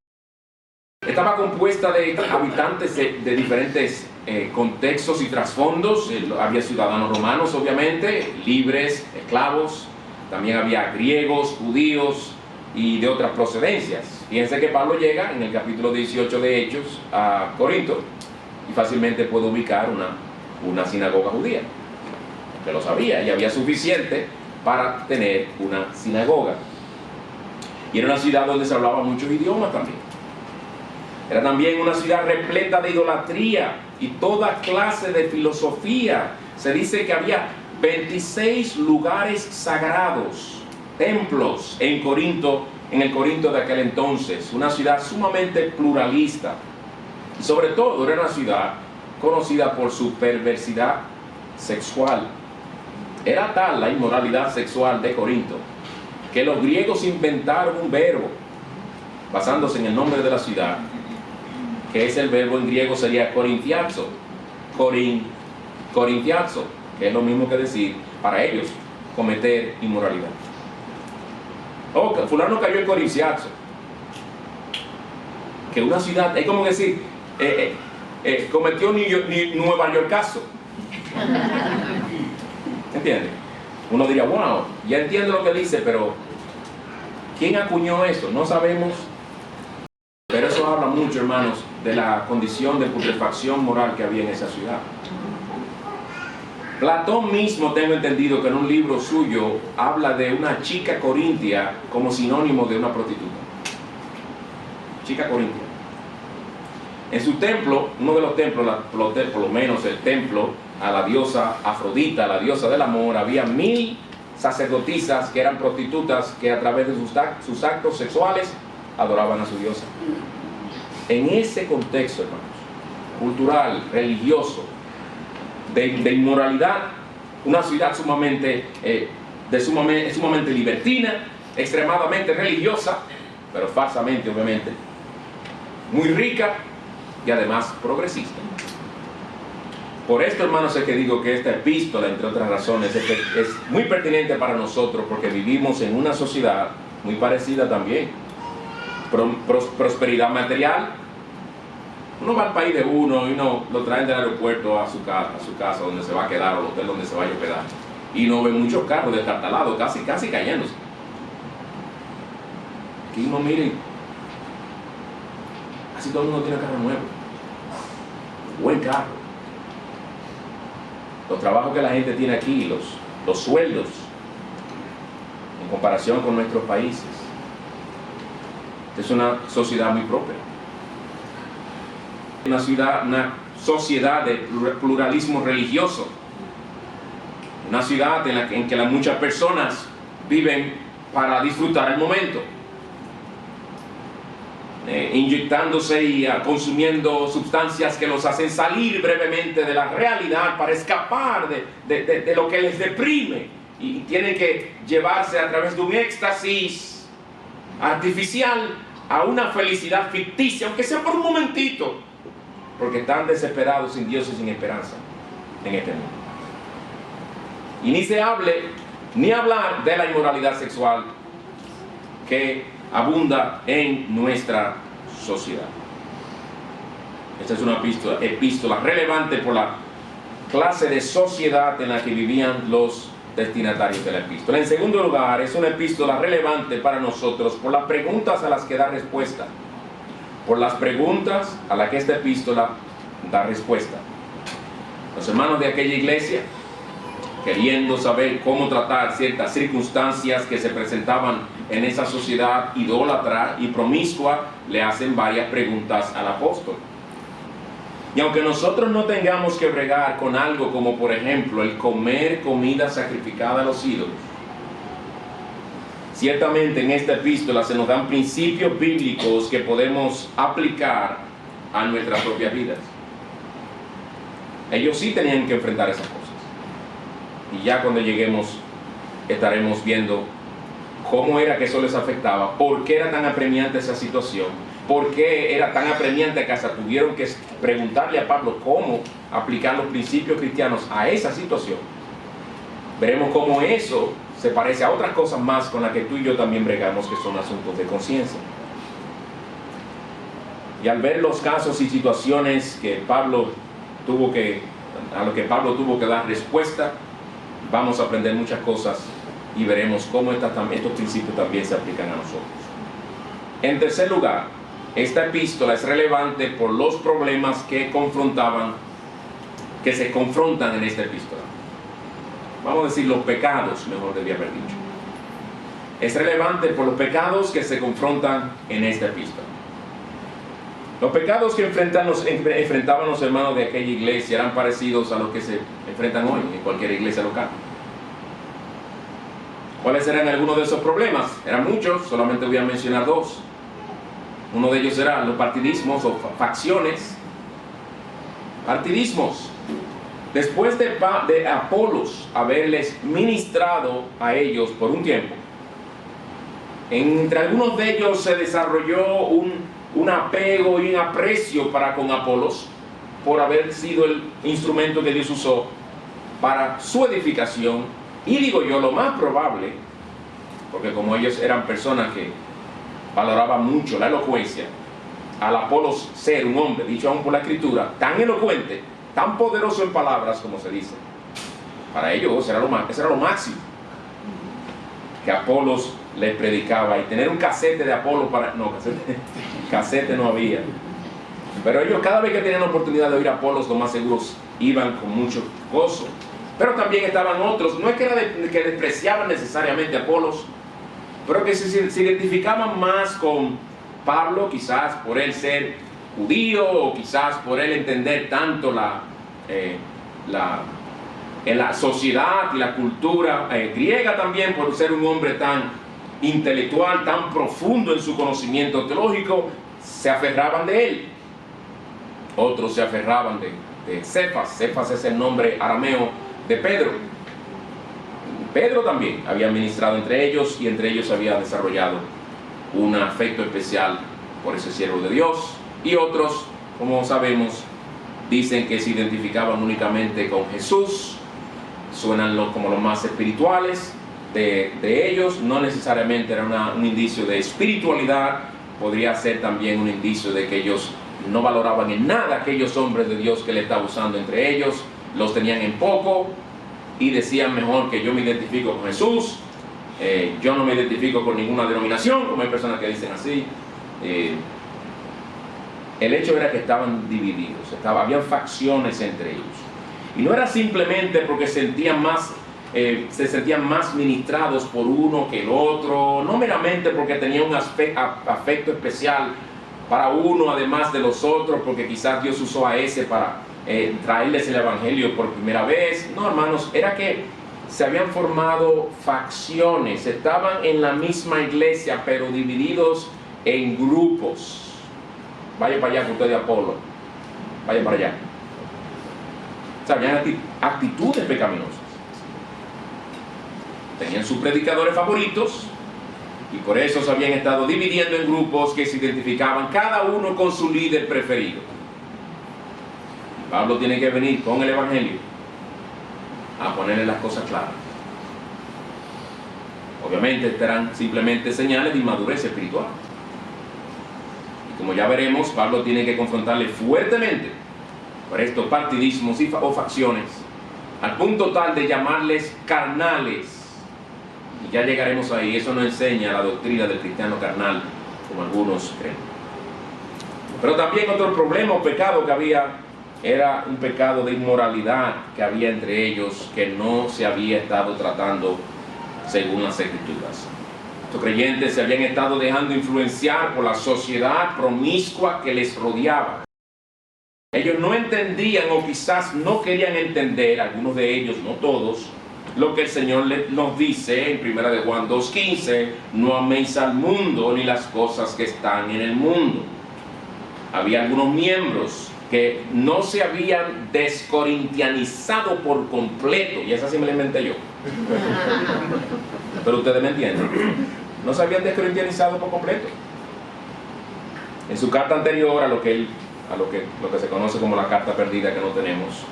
Estaba compuesta de habitantes de diferentes contextos y trasfondos. Había ciudadanos romanos, obviamente, libres, esclavos. También había griegos, judíos y de otras procedencias. Fíjense que Pablo llega en el capítulo 18 de Hechos a Corinto y fácilmente puede ubicar una sinagoga judía, que lo sabía, y había suficiente para tener una sinagoga. Y era una ciudad donde se hablaba muchos idiomas también. Era también una ciudad repleta de idolatría y toda clase de filosofía. Se dice que había 26 lugares sagrados, templos en Corinto, en el Corinto de aquel entonces. Una ciudad sumamente pluralista. Y sobre todo era una ciudad conocida por su perversidad sexual. Era tal la inmoralidad sexual de Corinto que los griegos inventaron un verbo basándose en el nombre de la ciudad, que es el verbo en griego sería korintiazo, korintiazo, que es lo mismo que decir para ellos cometer inmoralidad. Fulano cayó en Corintiazo, que una ciudad es como decir cometió Nueva Yorkazo. ¿Entiendes? Uno diría, wow, ya entiendo lo que dice, pero ¿quién acuñó eso? No sabemos. Pero eso habla mucho, hermanos, de la condición de putrefacción moral que había en esa ciudad. Platón mismo, tengo entendido que en un libro suyo habla de una chica corintia como sinónimo de una prostituta. Chica corintia. En su templo, uno de los templos, por lo menos el templo a la diosa Afrodita, la diosa del amor, había 1000 sacerdotisas que eran prostitutas que a través de sus actos sexuales adoraban a su diosa. En ese contexto, hermanos, cultural, religioso, de inmoralidad, una ciudad sumamente libertina, extremadamente religiosa, pero falsamente, obviamente, muy rica y además progresista. Por esto, hermanos, es que digo que esta epístola, entre otras razones, es muy pertinente para nosotros, porque vivimos en una sociedad muy parecida también. Prosperidad material. Uno va al país de uno y uno lo traen del aeropuerto a su casa donde se va a quedar, o al hotel donde se vaya a hospedar, y no ve muchos carros destartalados, casi cayéndose. Aquí no, miren, casi todo el mundo tiene carro nuevo. buen carro. Los trabajos que la gente tiene aquí, los sueldos, en comparación con nuestros países. Es una sociedad muy próspera. Una sociedad de pluralismo religioso. Una ciudad en que muchas personas viven para disfrutar el momento. Inyectándose y consumiendo sustancias que los hacen salir brevemente de la realidad para escapar de lo que les deprime, y tienen que llevarse a través de un éxtasis artificial a una felicidad ficticia, aunque sea por un momentito, porque están desesperados, sin Dios y sin esperanza en este mundo. Y ni se hable ni hablar de la inmoralidad sexual que abunda en nuestra sociedad. Esta es una epístola relevante por la clase de sociedad en la que vivían los destinatarios de la epístola. En segundo lugar, es una epístola relevante para nosotros por las preguntas a las que da respuesta. Por las preguntas a las que esta epístola da respuesta. Los hermanos de aquella iglesia, queriendo saber cómo tratar ciertas circunstancias que se presentaban en esa sociedad idólatra y promiscua, le hacen varias preguntas al apóstol. Y aunque nosotros no tengamos que bregar con algo como, por ejemplo, el comer comida sacrificada a los ídolos, ciertamente en esta epístola se nos dan principios bíblicos que podemos aplicar a nuestras propias vidas. Ellos sí tenían que enfrentar esas cosas. Y ya cuando lleguemos estaremos viendo cómo era que eso les afectaba, por qué era tan apremiante esa situación, por qué era tan apremiante que hasta tuvieron que preguntarle a Pablo cómo aplicar los principios cristianos a esa situación. Veremos cómo eso se parece a otras cosas más con las que tú y yo también bregamos, que son asuntos de conciencia. Y al ver los casos y situaciones a lo que Pablo tuvo que dar respuesta, vamos a aprender muchas cosas y veremos cómo estos principios también se aplican a nosotros. En tercer lugar, esta epístola es relevante por los problemas que se confrontan en esta epístola. Vamos a decir los pecados, mejor debía haber dicho. Es relevante por los pecados que se confrontan en esta epístola. Los pecados que enfrentaban los hermanos de aquella iglesia eran parecidos a los que se enfrentan hoy en cualquier iglesia local. ¿Cuáles eran algunos de esos problemas? Eran muchos, solamente voy a mencionar dos. Uno de ellos eran los partidismos o facciones. Partidismos. Después de Apolos haberles ministrado a ellos por un tiempo, entre algunos de ellos se desarrolló un apego y un aprecio para con Apolos por haber sido el instrumento que Dios usó para su edificación. Y digo yo, lo más probable, porque como ellos eran personas que valoraban mucho la elocuencia, al Apolos ser un hombre, dicho aún por la Escritura, tan elocuente, tan poderoso en palabras como se dice, para ellos era lo máximo que Apolos les predicaba. Y tener un casete de Apolo casete no había, pero ellos cada vez que tenían la oportunidad de oír a Apolos, lo más seguros iban con mucho gozo. Pero también estaban otros, no es que despreciaban necesariamente a Apolos, pero que se identificaban más con Pablo, quizás por él ser judío, o quizás por él entender tanto en la sociedad y la cultura griega, también por ser un hombre tan intelectual, tan profundo en su conocimiento teológico, se aferraban de él. Otros se aferraban de Cefas. Cefas es el nombre arameo de Pedro. Pedro también había ministrado entre ellos, y entre ellos había desarrollado un afecto especial por ese siervo de Dios. Y otros, como sabemos, dicen que se identificaban únicamente con Jesús. Suenan como los más espirituales de ellos. No necesariamente era un indicio de espiritualidad. Podría ser también un indicio de que ellos no valoraban en nada a aquellos hombres de Dios que le estaba usando entre ellos. Los tenían en poco y decían mejor que yo me identifico con Jesús. Yo no me identifico con ninguna denominación, como hay personas que dicen así. El hecho era que estaban divididos, había facciones entre ellos. Y no era simplemente porque se sentían más ministrados por uno que el otro, no meramente porque tenían un afecto especial para uno además de los otros, porque quizás Dios usó a ese para traerles el evangelio por primera vez. No, hermanos, era que se habían formado facciones, estaban en la misma iglesia, pero divididos en grupos. Vaya para allá, usted de Apolo, vaya para allá. O sea, habían actitudes pecaminosas. Tenían sus predicadores favoritos y por eso se habían estado dividiendo en grupos que se identificaban cada uno con su líder preferido. Pablo tiene que venir con el evangelio a ponerle las cosas claras. Obviamente estarán simplemente señales de inmadurez espiritual. Y como ya veremos, Pablo tiene que confrontarle fuertemente por estos partidismos o facciones, al punto tal de llamarles carnales. Y ya llegaremos ahí. Eso no enseña la doctrina del cristiano carnal, como algunos creen. Pero también otro problema o pecado que había era un pecado de inmoralidad que había entre ellos, que no se había estado tratando según las Escrituras. Estos creyentes se habían estado dejando influenciar por la sociedad promiscua que les rodeaba. Ellos no entendían, o quizás no querían entender, algunos de ellos, no todos, lo que el Señor nos dice en 1 de Juan 2:15: no améis al mundo ni las cosas que están en el mundo. Había algunos miembros que no se habían descorintianizado por completo, y esa sí me la inventé yo. Pero ustedes me entienden. No se habían descorintianizado por completo. En su carta anterior a lo que se conoce como la carta perdida que no tenemos,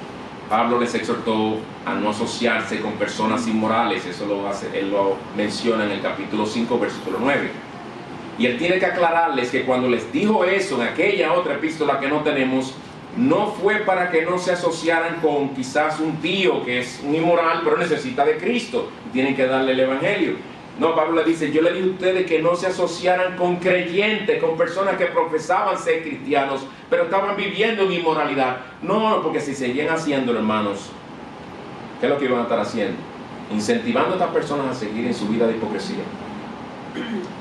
Pablo les exhortó a no asociarse con personas inmorales. Eso él lo menciona en el capítulo 5, versículo 9. Y él tiene que aclararles que cuando les dijo eso en aquella otra epístola que no tenemos, no fue para que no se asociaran con quizás un tío que es un inmoral, pero necesita de Cristo. Tienen que darle el evangelio. No, Pablo le dice: yo le dije a ustedes que no se asociaran con creyentes, con personas que profesaban ser cristianos, pero estaban viviendo en inmoralidad. No, porque si seguían haciéndolo, hermanos, ¿qué es lo que iban a estar haciendo? Incentivando a estas personas a seguir en su vida de hipocresía,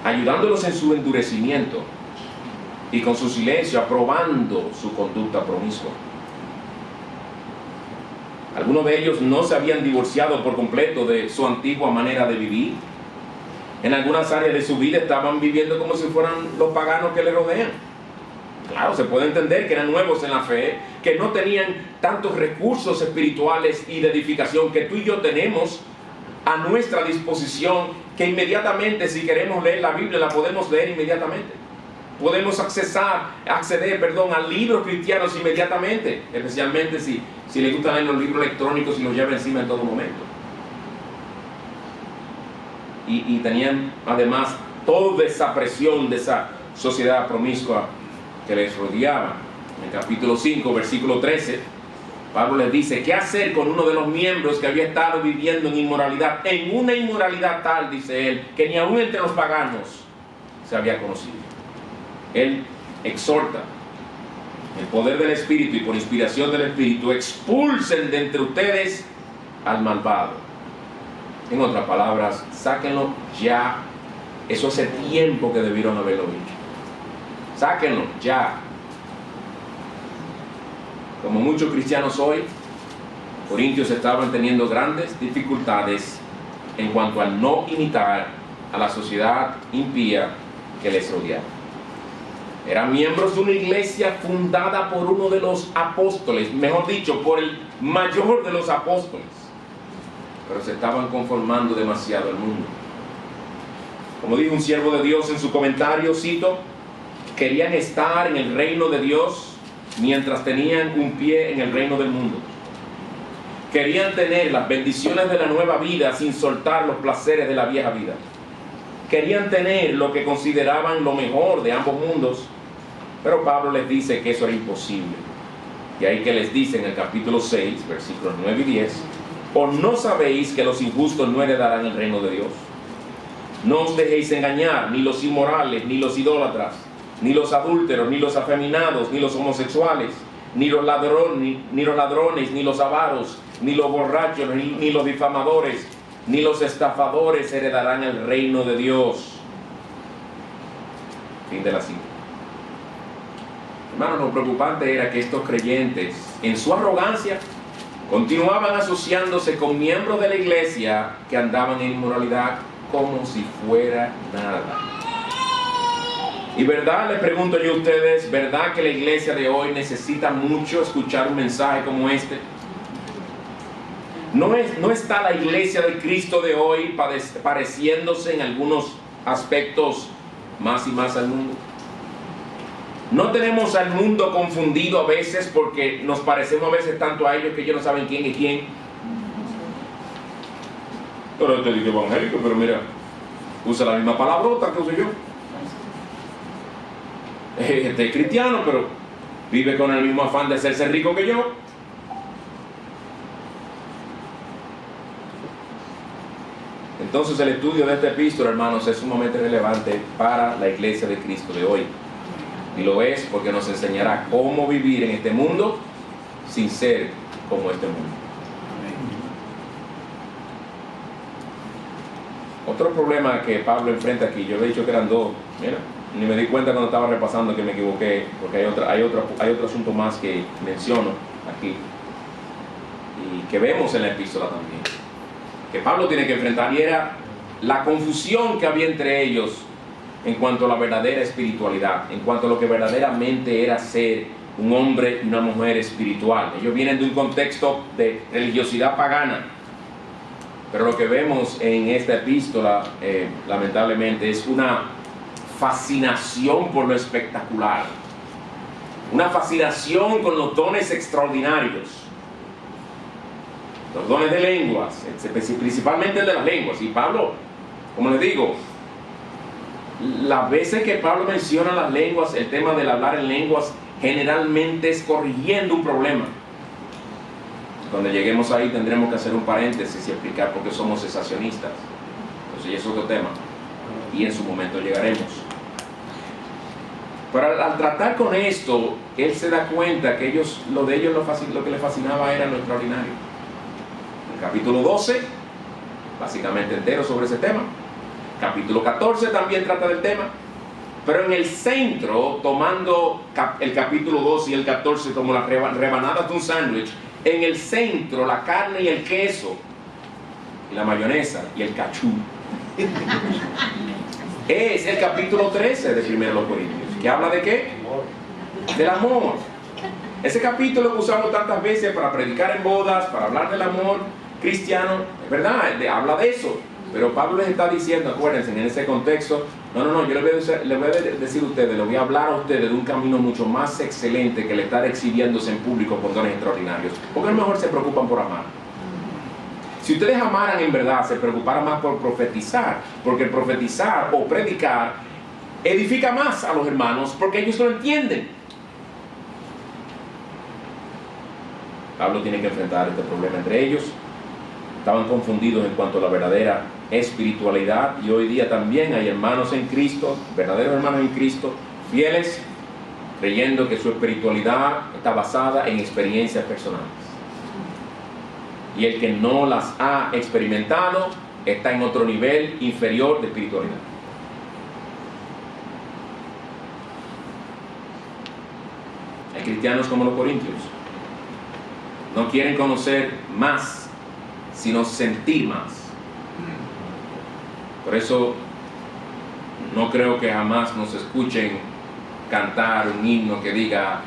ayudándolos en su endurecimiento y con su silencio aprobando su conducta promiscua. Algunos de ellos no se habían divorciado por completo de su antigua manera de vivir. En algunas áreas de su vida estaban viviendo como si fueran los paganos que le rodean. Claro, se puede entender que eran nuevos en la fe, que no tenían tantos recursos espirituales y de edificación que tú y yo tenemos a nuestra disposición, que inmediatamente, si queremos leer la Biblia, la podemos leer inmediatamente. Podemos acceder a libros cristianos inmediatamente, especialmente si les gustan leer los libros electrónicos y los lleva encima en todo momento. Y tenían además toda esa presión de esa sociedad promiscua que les rodeaba. En el capítulo 5, versículo 13, Pablo les dice: ¿qué hacer con uno de los miembros que había estado viviendo en inmoralidad? En una inmoralidad tal, dice él, que ni aún entre los paganos se había conocido. Él exhorta: el poder del Espíritu y por inspiración del Espíritu, expulsen de entre ustedes al malvado. En otras palabras, sáquenlo ya. Eso hace tiempo que debieron haberlo dicho. Sáquenlo ya. Como muchos cristianos hoy, corintios estaban teniendo grandes dificultades en cuanto al no imitar a la sociedad impía que les rodeaba. Eran miembros de una iglesia fundada por uno de los apóstoles, mejor dicho, por el mayor de los apóstoles, pero se estaban conformando demasiado al mundo. Como dijo un siervo de Dios en su comentario, cito: querían estar en el reino de Dios mientras tenían un pie en el reino del mundo. Querían tener las bendiciones de la nueva vida sin soltar los placeres de la vieja vida. Querían tener lo que consideraban lo mejor de ambos mundos, pero Pablo les dice que eso era imposible. Y ahí que les dice en el capítulo 6, versículos 9 y 10: ¿o no sabéis que los injustos no heredarán el reino de Dios? No os dejéis engañar, ni los inmorales, ni los idólatras, ni los adúlteros, ni los afeminados, ni los homosexuales, ni los ladrones, ni los avaros, ni los borrachos, ni los difamadores, ni los estafadores heredarán el reino de Dios. Fin de la cita. Hermanos, lo preocupante era que estos creyentes, en su arrogancia, continuaban asociándose con miembros de la iglesia que andaban en inmoralidad como si fuera nada. Y verdad, les pregunto yo a ustedes, ¿verdad que la iglesia de hoy necesita mucho escuchar un mensaje como este? ¿No está la iglesia de Cristo de hoy pareciéndose en algunos aspectos más y más al mundo? ¿No tenemos al mundo confundido a veces porque nos parecemos a veces tanto a ellos que ellos no saben quién es quién? Pero te digo evangélico, pero mira, usa la misma palabrota que uso yo. Este es cristiano, pero vive con el mismo afán de hacerse rico que yo. Entonces el estudio de esta epístola, hermanos, es sumamente relevante para la iglesia de Cristo de hoy. Y lo es porque nos enseñará cómo vivir en este mundo sin ser como este mundo. Otro problema que Pablo enfrenta aquí, yo he dicho que eran dos, mira, ni me di cuenta cuando estaba repasando que me equivoqué, porque hay otro asunto más que menciono aquí y que vemos en la epístola también, que Pablo tiene que enfrentar, y era la confusión que había entre ellos en cuanto a la verdadera espiritualidad, en cuanto a lo que verdaderamente era ser un hombre y una mujer espiritual. Ellos vienen de un contexto de religiosidad pagana, pero lo que vemos en esta epístola, lamentablemente, es una fascinación por lo espectacular, una fascinación con los dones extraordinarios, los dones de lenguas, principalmente el de las lenguas. Y Pablo, como les digo, las veces que Pablo menciona las lenguas, el tema del hablar en lenguas, generalmente es corrigiendo un problema. Cuando lleguemos ahí tendremos que hacer un paréntesis y explicar por qué somos cesacionistas. Entonces ya es otro tema, y en su momento llegaremos. Pero al tratar con esto, él se da cuenta que lo que les fascinaba era lo extraordinario. El capítulo 12, básicamente entero sobre ese tema. Capítulo 14 también trata del tema, pero en el centro, tomando el capítulo 12 y el 14 como las rebanadas de un sándwich, en el centro la carne y el queso, y la mayonesa y el cachú, es el capítulo 13 de 1 Corintios, que habla de ¿qué? Del amor. Ese capítulo que usamos tantas veces para predicar en bodas, para hablar del amor cristiano, es verdad, habla de eso. Pero Pablo les está diciendo, acuérdense, en ese contexto, no, yo les voy a decir a ustedes, les voy a hablar a ustedes de un camino mucho más excelente que el estar exhibiéndose en público con dones extraordinarios. Porque a lo mejor se preocupan por amar. Si ustedes amaran en verdad, se preocuparan más por profetizar, porque el profetizar o predicar edifica más a los hermanos, porque ellos lo entienden. Pablo tiene que enfrentar este problema entre ellos. Estaban confundidos en cuanto a la verdadera espiritualidad, y hoy día también hay hermanos en Cristo, verdaderos hermanos en Cristo, fieles, creyendo que su espiritualidad está basada en experiencias personales. Y el que no las ha experimentado está en otro nivel inferior de espiritualidad. Hay cristianos como los corintios, no quieren conocer más, sino sentir más. Por eso no creo que jamás nos escuchen cantar un himno que diga: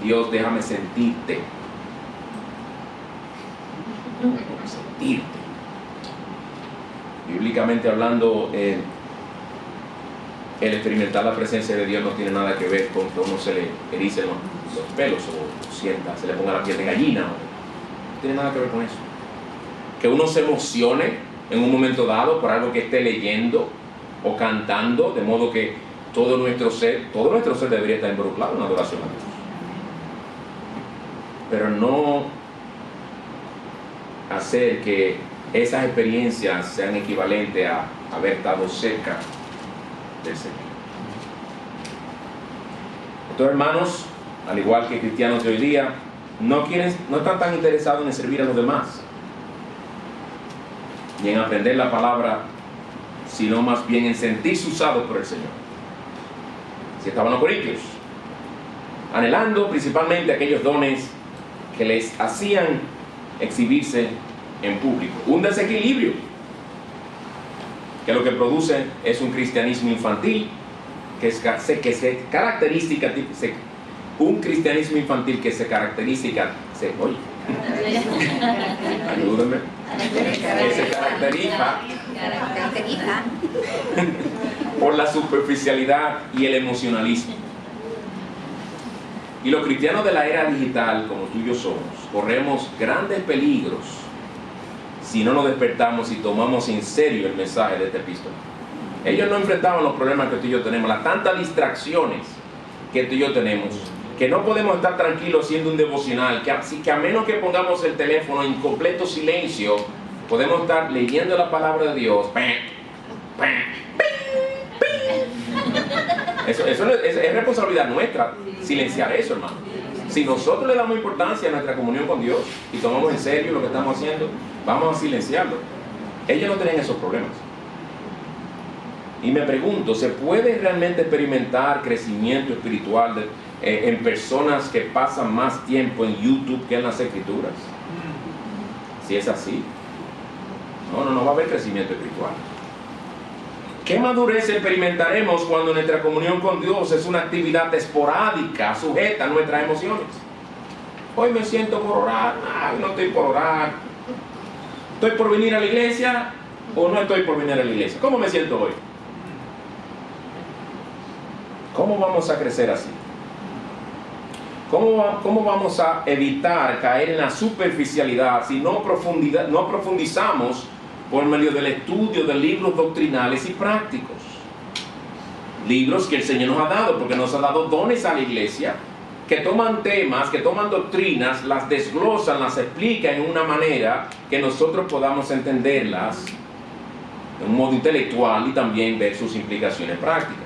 Dios, déjame sentirte. Sentirte. Bíblicamente hablando, el experimentar la presencia de Dios no tiene nada que ver con que uno se le ericen los pelos o sienta, se le ponga la piel de gallina. No tiene nada que ver con eso. Que uno se emocione en un momento dado por algo que esté leyendo o cantando, de modo que todo nuestro ser debería estar involucrado en una adoración a Dios. Pero no hacer que esas experiencias sean equivalentes a haber estado cerca del Señor. Estos hermanos, al igual que cristianos de hoy día, no están tan interesados en servir a los demás, ni en aprender la palabra, sino más bien en sentirse usados por el Señor. Si estaban los corintios, anhelando principalmente aquellos dones que les hacían exhibirse en público. Un desequilibrio que lo que produce es un cristianismo infantil un cristianismo infantil que se caracteriza ayúdenme, que se caracteriza por la superficialidad y el emocionalismo. Y los cristianos de la era digital, como tú y yo somos, corremos grandes peligros si no nos despertamos y tomamos en serio el mensaje de esta epístola. Ellos no enfrentaban los problemas que tú y yo tenemos, las tantas distracciones que tú y yo tenemos, que no podemos estar tranquilos haciendo un devocional, que a menos que pongamos el teléfono en completo silencio, podemos estar leyendo la palabra de Dios. Eso es responsabilidad nuestra, silenciar eso, hermano. Si nosotros le damos importancia a nuestra comunión con Dios y tomamos en serio lo que estamos haciendo, vamos a silenciarlo. Ellos no tenían esos problemas. Y me pregunto, ¿se puede realmente experimentar crecimiento espiritual en personas que pasan más tiempo en YouTube que en las Escrituras? Si es así, no va a haber crecimiento espiritual. ¿Qué madurez experimentaremos cuando nuestra comunión con Dios es una actividad esporádica, sujeta a nuestras emociones? Hoy me siento por orar, no estoy por orar. ¿Estoy por venir a la iglesia o no estoy por venir a la iglesia? ¿Cómo me siento hoy? ¿Cómo vamos a crecer así? ¿Cómo vamos a evitar caer en la superficialidad si no profundizamos por medio del estudio de libros doctrinales y prácticos? Libros que el Señor nos ha dado, porque nos ha dado dones a la iglesia, que toman temas, que toman doctrinas, las desglosan, las explican en una manera que nosotros podamos entenderlas de un modo intelectual y también ver sus implicaciones prácticas.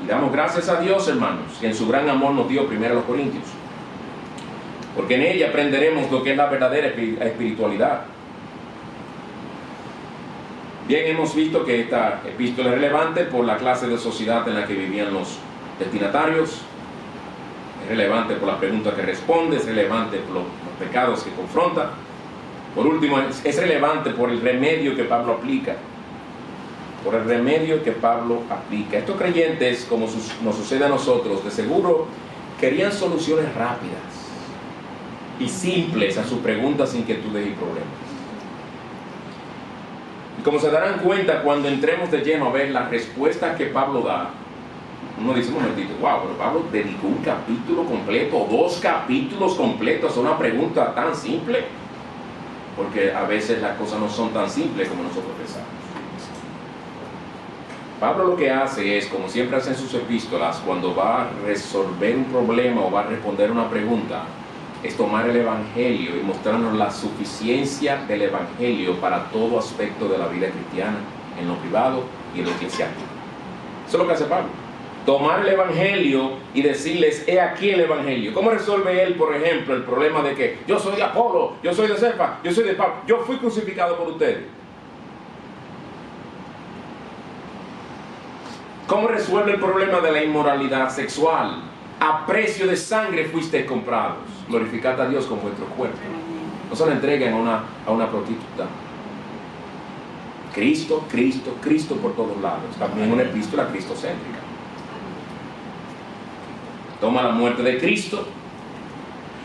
Y damos gracias a Dios, hermanos, que en su gran amor nos dio primero a los Corintios, porque en ella aprenderemos lo que es la verdadera espiritualidad. Bien, hemos visto que esta epístola es relevante por la clase de sociedad en la que vivían los destinatarios, es relevante por las preguntas que responde, es relevante por los pecados que confronta. Por último, es relevante por el remedio que Pablo aplica. Estos creyentes, como nos sucede a nosotros, de seguro querían soluciones rápidas y simples a sus preguntas, inquietudes y problemas. Y como se darán cuenta cuando entremos de lleno a ver las respuestas que Pablo da, uno dice un momentito, wow, pero Pablo dedicó un capítulo completo o 2 capítulos completos a una pregunta tan simple, porque a veces las cosas no son tan simples como nosotros pensamos. Pablo lo que hace es, como siempre hace en sus epístolas, cuando va a resolver un problema o va a responder una pregunta, es tomar el Evangelio y mostrarnos la suficiencia del Evangelio para todo aspecto de la vida cristiana, en lo privado y en lo eclesiástico. Eso es lo que hace Pablo. Tomar el Evangelio y decirles, he aquí el Evangelio. ¿Cómo resuelve él, por ejemplo, el problema de que yo soy de Apolo, yo soy de Cefa, yo soy de Pablo, yo fui crucificado por ustedes? ¿Cómo resuelve el problema de la inmoralidad sexual? A precio de sangre fuisteis comprados. Glorificad a Dios con vuestro cuerpo. No se lo entreguen a una prostituta. Cristo, Cristo, Cristo por todos lados. También una epístola cristocéntrica. Toma la muerte de Cristo,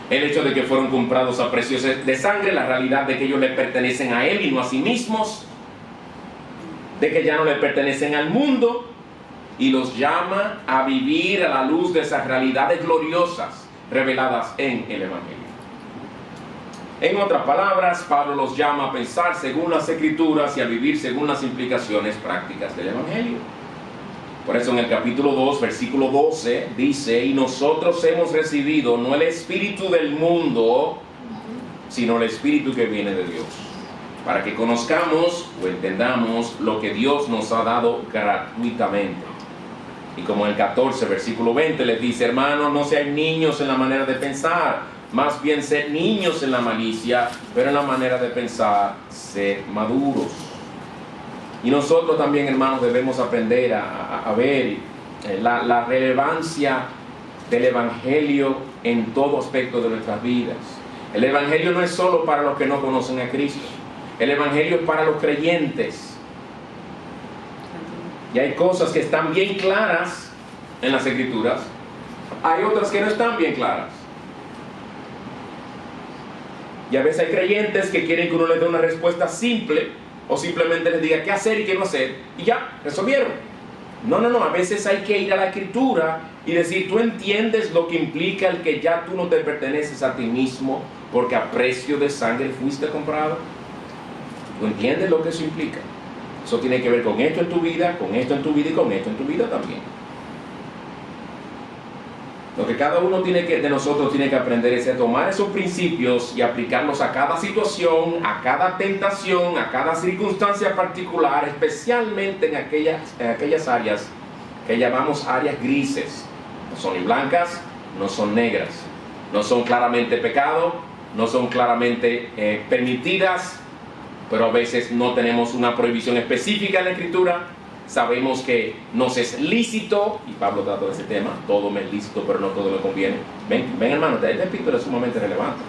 el hecho de que fueron comprados a precio de sangre, la realidad de que ellos le pertenecen a Él y no a sí mismos, de que ya no le pertenecen al mundo, y los llama a vivir a la luz de esas realidades gloriosas reveladas en el Evangelio. En otras palabras, Pablo los llama a pensar según las Escrituras y a vivir según las implicaciones prácticas del Evangelio. Por eso en el capítulo 2, versículo 12, dice, y nosotros hemos recibido no el espíritu del mundo, sino el espíritu que viene de Dios, para que conozcamos o entendamos lo que Dios nos ha dado gratuitamente. Y como en el 14, versículo 20, les dice: hermanos, no sean niños en la manera de pensar, más bien ser niños en la malicia, pero en la manera de pensar, ser maduros. Y nosotros también, hermanos, debemos aprender a ver la relevancia del Evangelio en todo aspecto de nuestras vidas. El Evangelio no es solo para los que no conocen a Cristo. El Evangelio es para los creyentes. Y hay cosas que están bien claras en las Escrituras. Hay otras que no están bien claras. Y a veces hay creyentes que quieren que uno les dé una respuesta simple, o simplemente les diga qué hacer y qué no hacer, y ya, resolvieron. No, a veces hay que ir a la Escritura y decir: tú entiendes lo que implica el que ya tú no te perteneces a ti mismo, porque a precio de sangre fuiste comprado. ¿Tú entiendes lo que eso implica? Eso tiene que ver con esto en tu vida, con esto en tu vida y con esto en tu vida también. Lo que cada uno de nosotros tiene que aprender es a tomar esos principios y aplicarlos a cada situación, a cada tentación, a cada circunstancia particular, especialmente en aquellas áreas que llamamos áreas grises. No son ni blancas, no son negras, no son claramente pecado, no son claramente permitidas, pero a veces no tenemos una prohibición específica en la Escritura. Sabemos que nos es lícito, y Pablo trata de ese tema: todo me es lícito, pero no todo me conviene. Ven hermano, este epístola es sumamente relevante.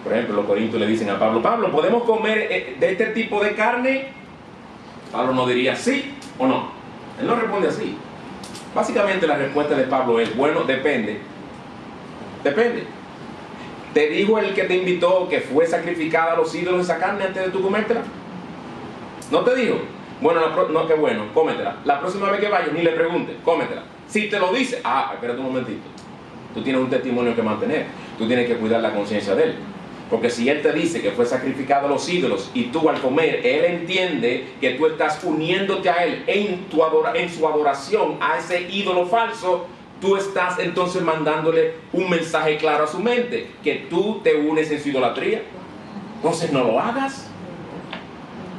Por ejemplo, los corintios le dicen a Pablo: Pablo, ¿podemos comer de este tipo de carne? Pablo no diría sí o no. Él no responde así. Básicamente la respuesta de Pablo es: bueno, depende. ¿Te dijo el que te invitó que fue sacrificada a los ídolos esa carne antes de tú comértela? ¿No te dijo? Bueno, no, qué bueno, cómetela. La próxima vez que vayas, ni le preguntes, cómetela. Si te lo dice, espérate un momentito. Tú tienes un testimonio que mantener. Tú tienes que cuidar la conciencia de él. Porque si él te dice que fue sacrificado a los ídolos y tú al comer, él entiende que tú estás uniéndote a él en su adoración a ese ídolo falso, tú estás entonces mandándole un mensaje claro a su mente, que tú te unes en su idolatría. Entonces no lo hagas.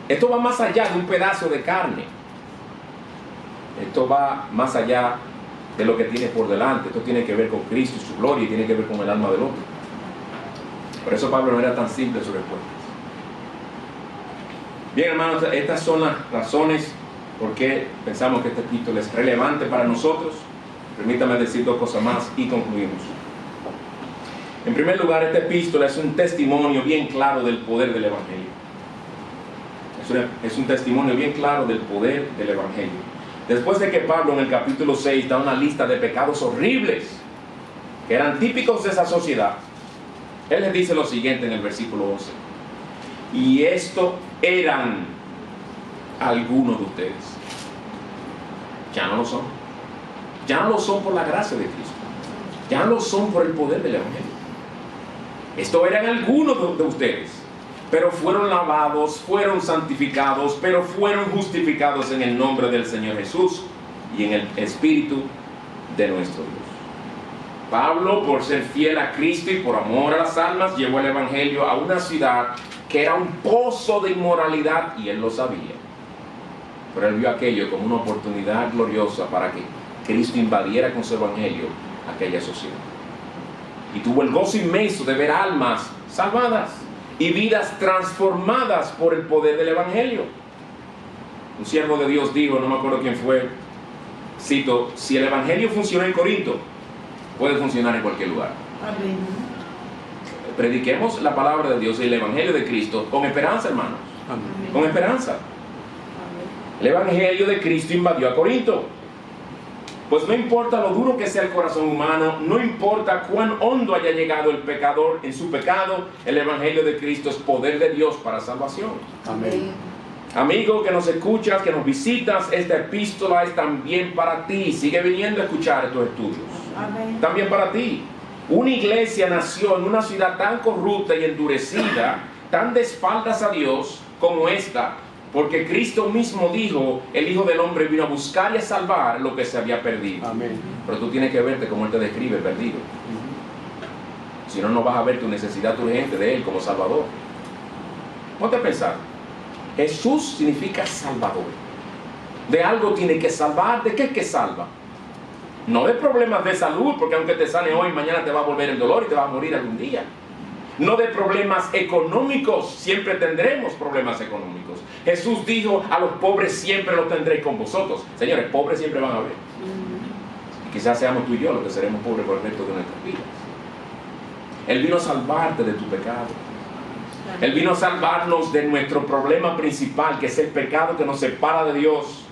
Esto va más allá de un pedazo de carne. Esto va más allá de lo que tienes por delante. Esto tiene que ver con Cristo y su gloria, y tiene que ver con el alma del otro. Por eso Pablo no era tan simple en su respuesta. Bien, hermanos, estas son las razones por qué pensamos que este título es relevante para nosotros. Permítame decir dos cosas más y concluimos. En primer lugar, esta epístola es un testimonio bien claro del poder del Evangelio. Es un testimonio bien claro del poder del Evangelio. Después de que Pablo en el capítulo 6 da una lista de pecados horribles que eran típicos de esa sociedad, él les dice lo siguiente en el versículo 11: y esto eran algunos de ustedes. Ya no lo son. Ya no lo son por la gracia de Cristo. Ya no lo son por el poder del Evangelio. Esto eran algunos de ustedes, pero fueron lavados, fueron santificados, pero fueron justificados en el nombre del Señor Jesús y en el Espíritu de nuestro Dios. Pablo, por ser fiel a Cristo y por amor a las almas, llevó el Evangelio a una ciudad que era un pozo de inmoralidad, y él lo sabía. Pero él vio aquello como una oportunidad gloriosa para que Cristo invadiera con su Evangelio aquella sociedad. Y tuvo el gozo inmenso de ver almas salvadas y vidas transformadas por el poder del Evangelio. Un siervo de Dios dijo, no me acuerdo quién fue, cito: si el Evangelio funciona en Corinto, puede funcionar en cualquier lugar. Amén. Prediquemos la palabra de Dios y el Evangelio de Cristo con esperanza, hermanos. Amén. Con esperanza. El Evangelio de Cristo invadió a Corinto. Pues no importa lo duro que sea el corazón humano, no importa cuán hondo haya llegado el pecador en su pecado, el Evangelio de Cristo es poder de Dios para salvación. Amén. Amigo que nos escuchas, que nos visitas, esta epístola es también para ti. Sigue viniendo a escuchar estos estudios. Amén. También para ti. Una iglesia nació en una ciudad tan corrupta y endurecida, tan de espaldas a Dios como esta, porque Cristo mismo dijo: el Hijo del Hombre vino a buscar y a salvar lo que se había perdido. Amén. Pero tú tienes que verte como Él te describe, perdido. Si no, no vas a ver tu necesidad urgente de Él como Salvador. Ponte a pensar. Jesús significa Salvador. De algo tiene que salvar. ¿De qué es que salva? No de problemas de salud, porque aunque te sane hoy, mañana te va a volver el dolor y te vas a morir algún día. No de problemas económicos, siempre tendremos problemas económicos. Jesús dijo, a los pobres siempre los tendréis con vosotros. Señores, pobres siempre van a haber. Y quizás seamos tú y yo los que seremos pobres por el resto de nuestras vidas. Él vino a salvarte de tu pecado. Él vino a salvarnos de nuestro problema principal, que es el pecado que nos separa de Dios.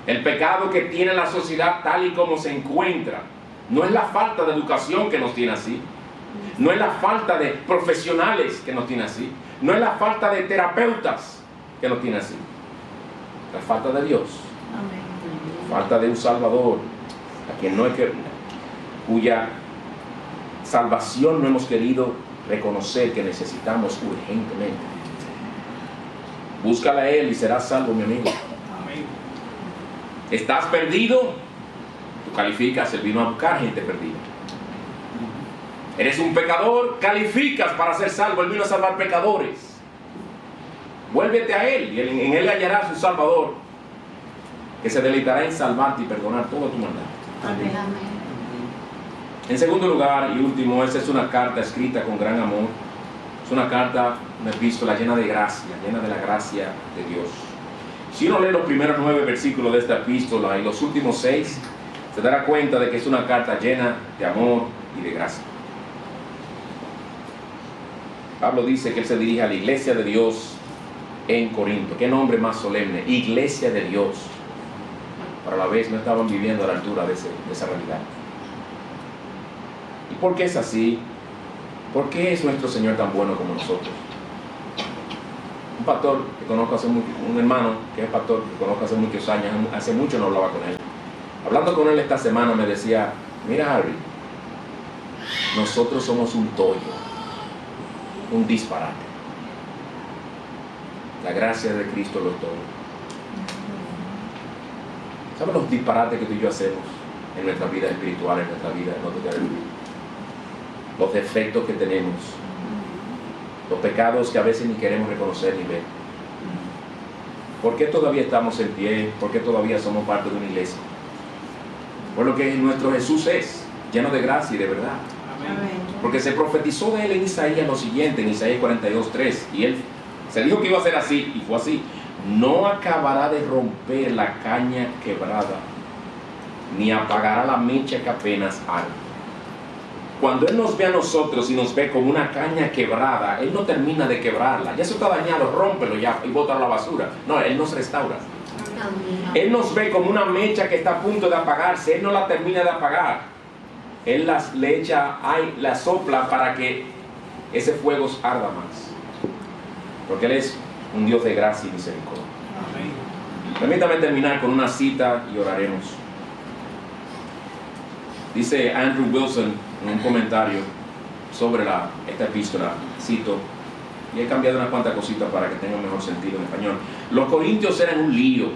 El pecado que tiene la sociedad tal y como se encuentra. No es la falta de educación que nos tiene así. No es la falta de profesionales que nos tiene así. No es la falta de terapeutas que nos tiene así. La falta de Dios. Falta de un Salvador, a quien no hay que, cuya salvación no hemos querido reconocer que necesitamos urgentemente. Búscala a Él y serás salvo, mi amigo. ¿Estás perdido? Tú calificas, Él vino a buscar gente perdida. ¿Eres un pecador? Calificas para ser salvo, Él vino a salvar pecadores. Vuélvete a Él y en Él hallarás un Salvador que se deleitará en salvarte y perdonar toda tu maldad. Amén. En segundo lugar y último, esta es una carta escrita con gran amor. Es una carta, una epístola llena de gracia, llena de la gracia de Dios. Si uno lee los primeros 9 versículos de esta epístola y los últimos 6, se dará cuenta de que es una carta llena de amor y de gracia. Pablo dice que él se dirige a la iglesia de Dios en Corinto. Qué nombre más solemne, iglesia de Dios. Pero a la vez no estaban viviendo a la altura de esa realidad. ¿Y por qué es así? ¿Por qué es nuestro Señor tan bueno como nosotros? Un pastor que conozco hace mucho, un hermano que es pastor que conozco hace muchos años, hace mucho no hablaba con él. Hablando con él esta semana me decía, mira Harry, nosotros somos un tollo, un disparate. La gracia de Cristo lo es todo. ¿Saben los disparates que tú y yo hacemos en nuestra vida espiritual, en nuestra vida cotidiana? Los defectos que tenemos, los pecados que a veces ni queremos reconocer ni ver. ¿Por qué todavía estamos en pie? ¿Por qué todavía somos parte de una iglesia? Por lo que nuestro Jesús es, lleno de gracia y de verdad. Porque se profetizó de él en Isaías lo siguiente, en Isaías 42:3, y él se dijo que iba a ser así, y fue así. No acabará de romper la caña quebrada, ni apagará la mecha que apenas arde. Cuando Él nos ve a nosotros y nos ve como una caña quebrada, Él no termina de quebrarla. Ya eso está dañado, rómpelo ya y bótalo a la basura. No, Él nos restaura. Él nos ve como una mecha que está a punto de apagarse. Él no la termina de apagar. Él la sopla para que ese fuego arda más. Porque Él es un Dios de gracia y misericordia. Permítame terminar con una cita y oraremos. Dice Andrew Wilson en un comentario sobre esta epístola, cito, y he cambiado unas cuantas cositas para que tenga mejor sentido en español. Los corintios eran un lío,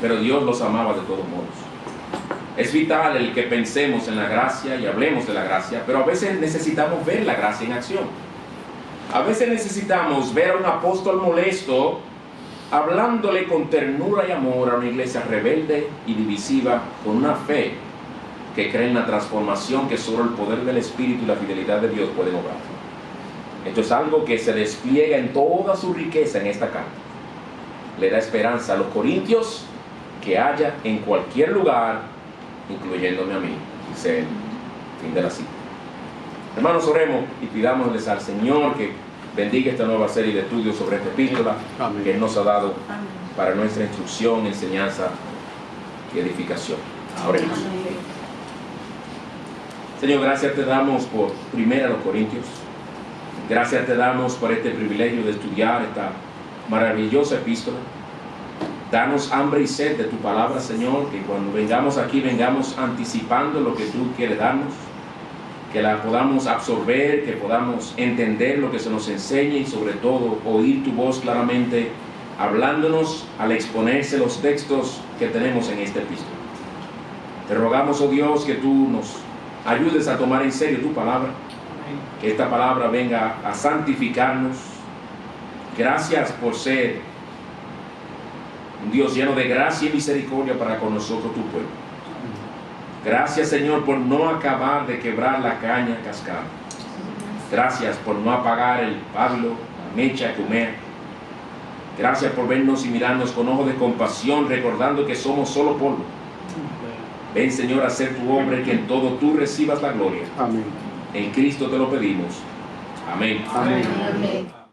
pero Dios los amaba de todos modos. Es vital el que pensemos en la gracia y hablemos de la gracia, pero a veces necesitamos ver la gracia en acción. A veces necesitamos ver a un apóstol molesto hablándole con ternura y amor a una iglesia rebelde y divisiva con una fe que cree en la transformación que solo el poder del Espíritu y la fidelidad de Dios pueden obrar. Esto es algo que se despliega en toda su riqueza en esta carta. Le da esperanza a los corintios que haya en cualquier lugar, incluyéndome a mí, dice el fin de la cita. Hermanos, oremos y pidámosles al Señor que bendiga esta nueva serie de estudios sobre esta epístola que Él nos ha dado para nuestra instrucción, enseñanza y edificación. Oremos. Señor, gracias te damos por primera los Corintios. Gracias te damos por este privilegio de estudiar esta maravillosa epístola. Danos hambre y sed de tu palabra, Señor, que cuando vengamos aquí vengamos anticipando lo que tú quieres darnos, que la podamos absorber, que podamos entender lo que se nos enseña y sobre todo oír tu voz claramente hablándonos al exponerse los textos que tenemos en esta epístola. Te rogamos, oh Dios, que tú nos ayudes a tomar en serio tu palabra, que esta palabra venga a santificarnos. Gracias por ser un Dios lleno de gracia y misericordia para con nosotros, tu pueblo. Gracias, Señor, por no acabar de quebrar la caña cascada. Gracias por no apagar el pablo, la mecha que humea. Gracias por vernos y mirarnos con ojos de compasión, recordando que somos solo polvo. Ven, Señor, a ser tu hombre, que en todo tú recibas la gloria. Amén. En Cristo te lo pedimos. Amén. Amén. Amén.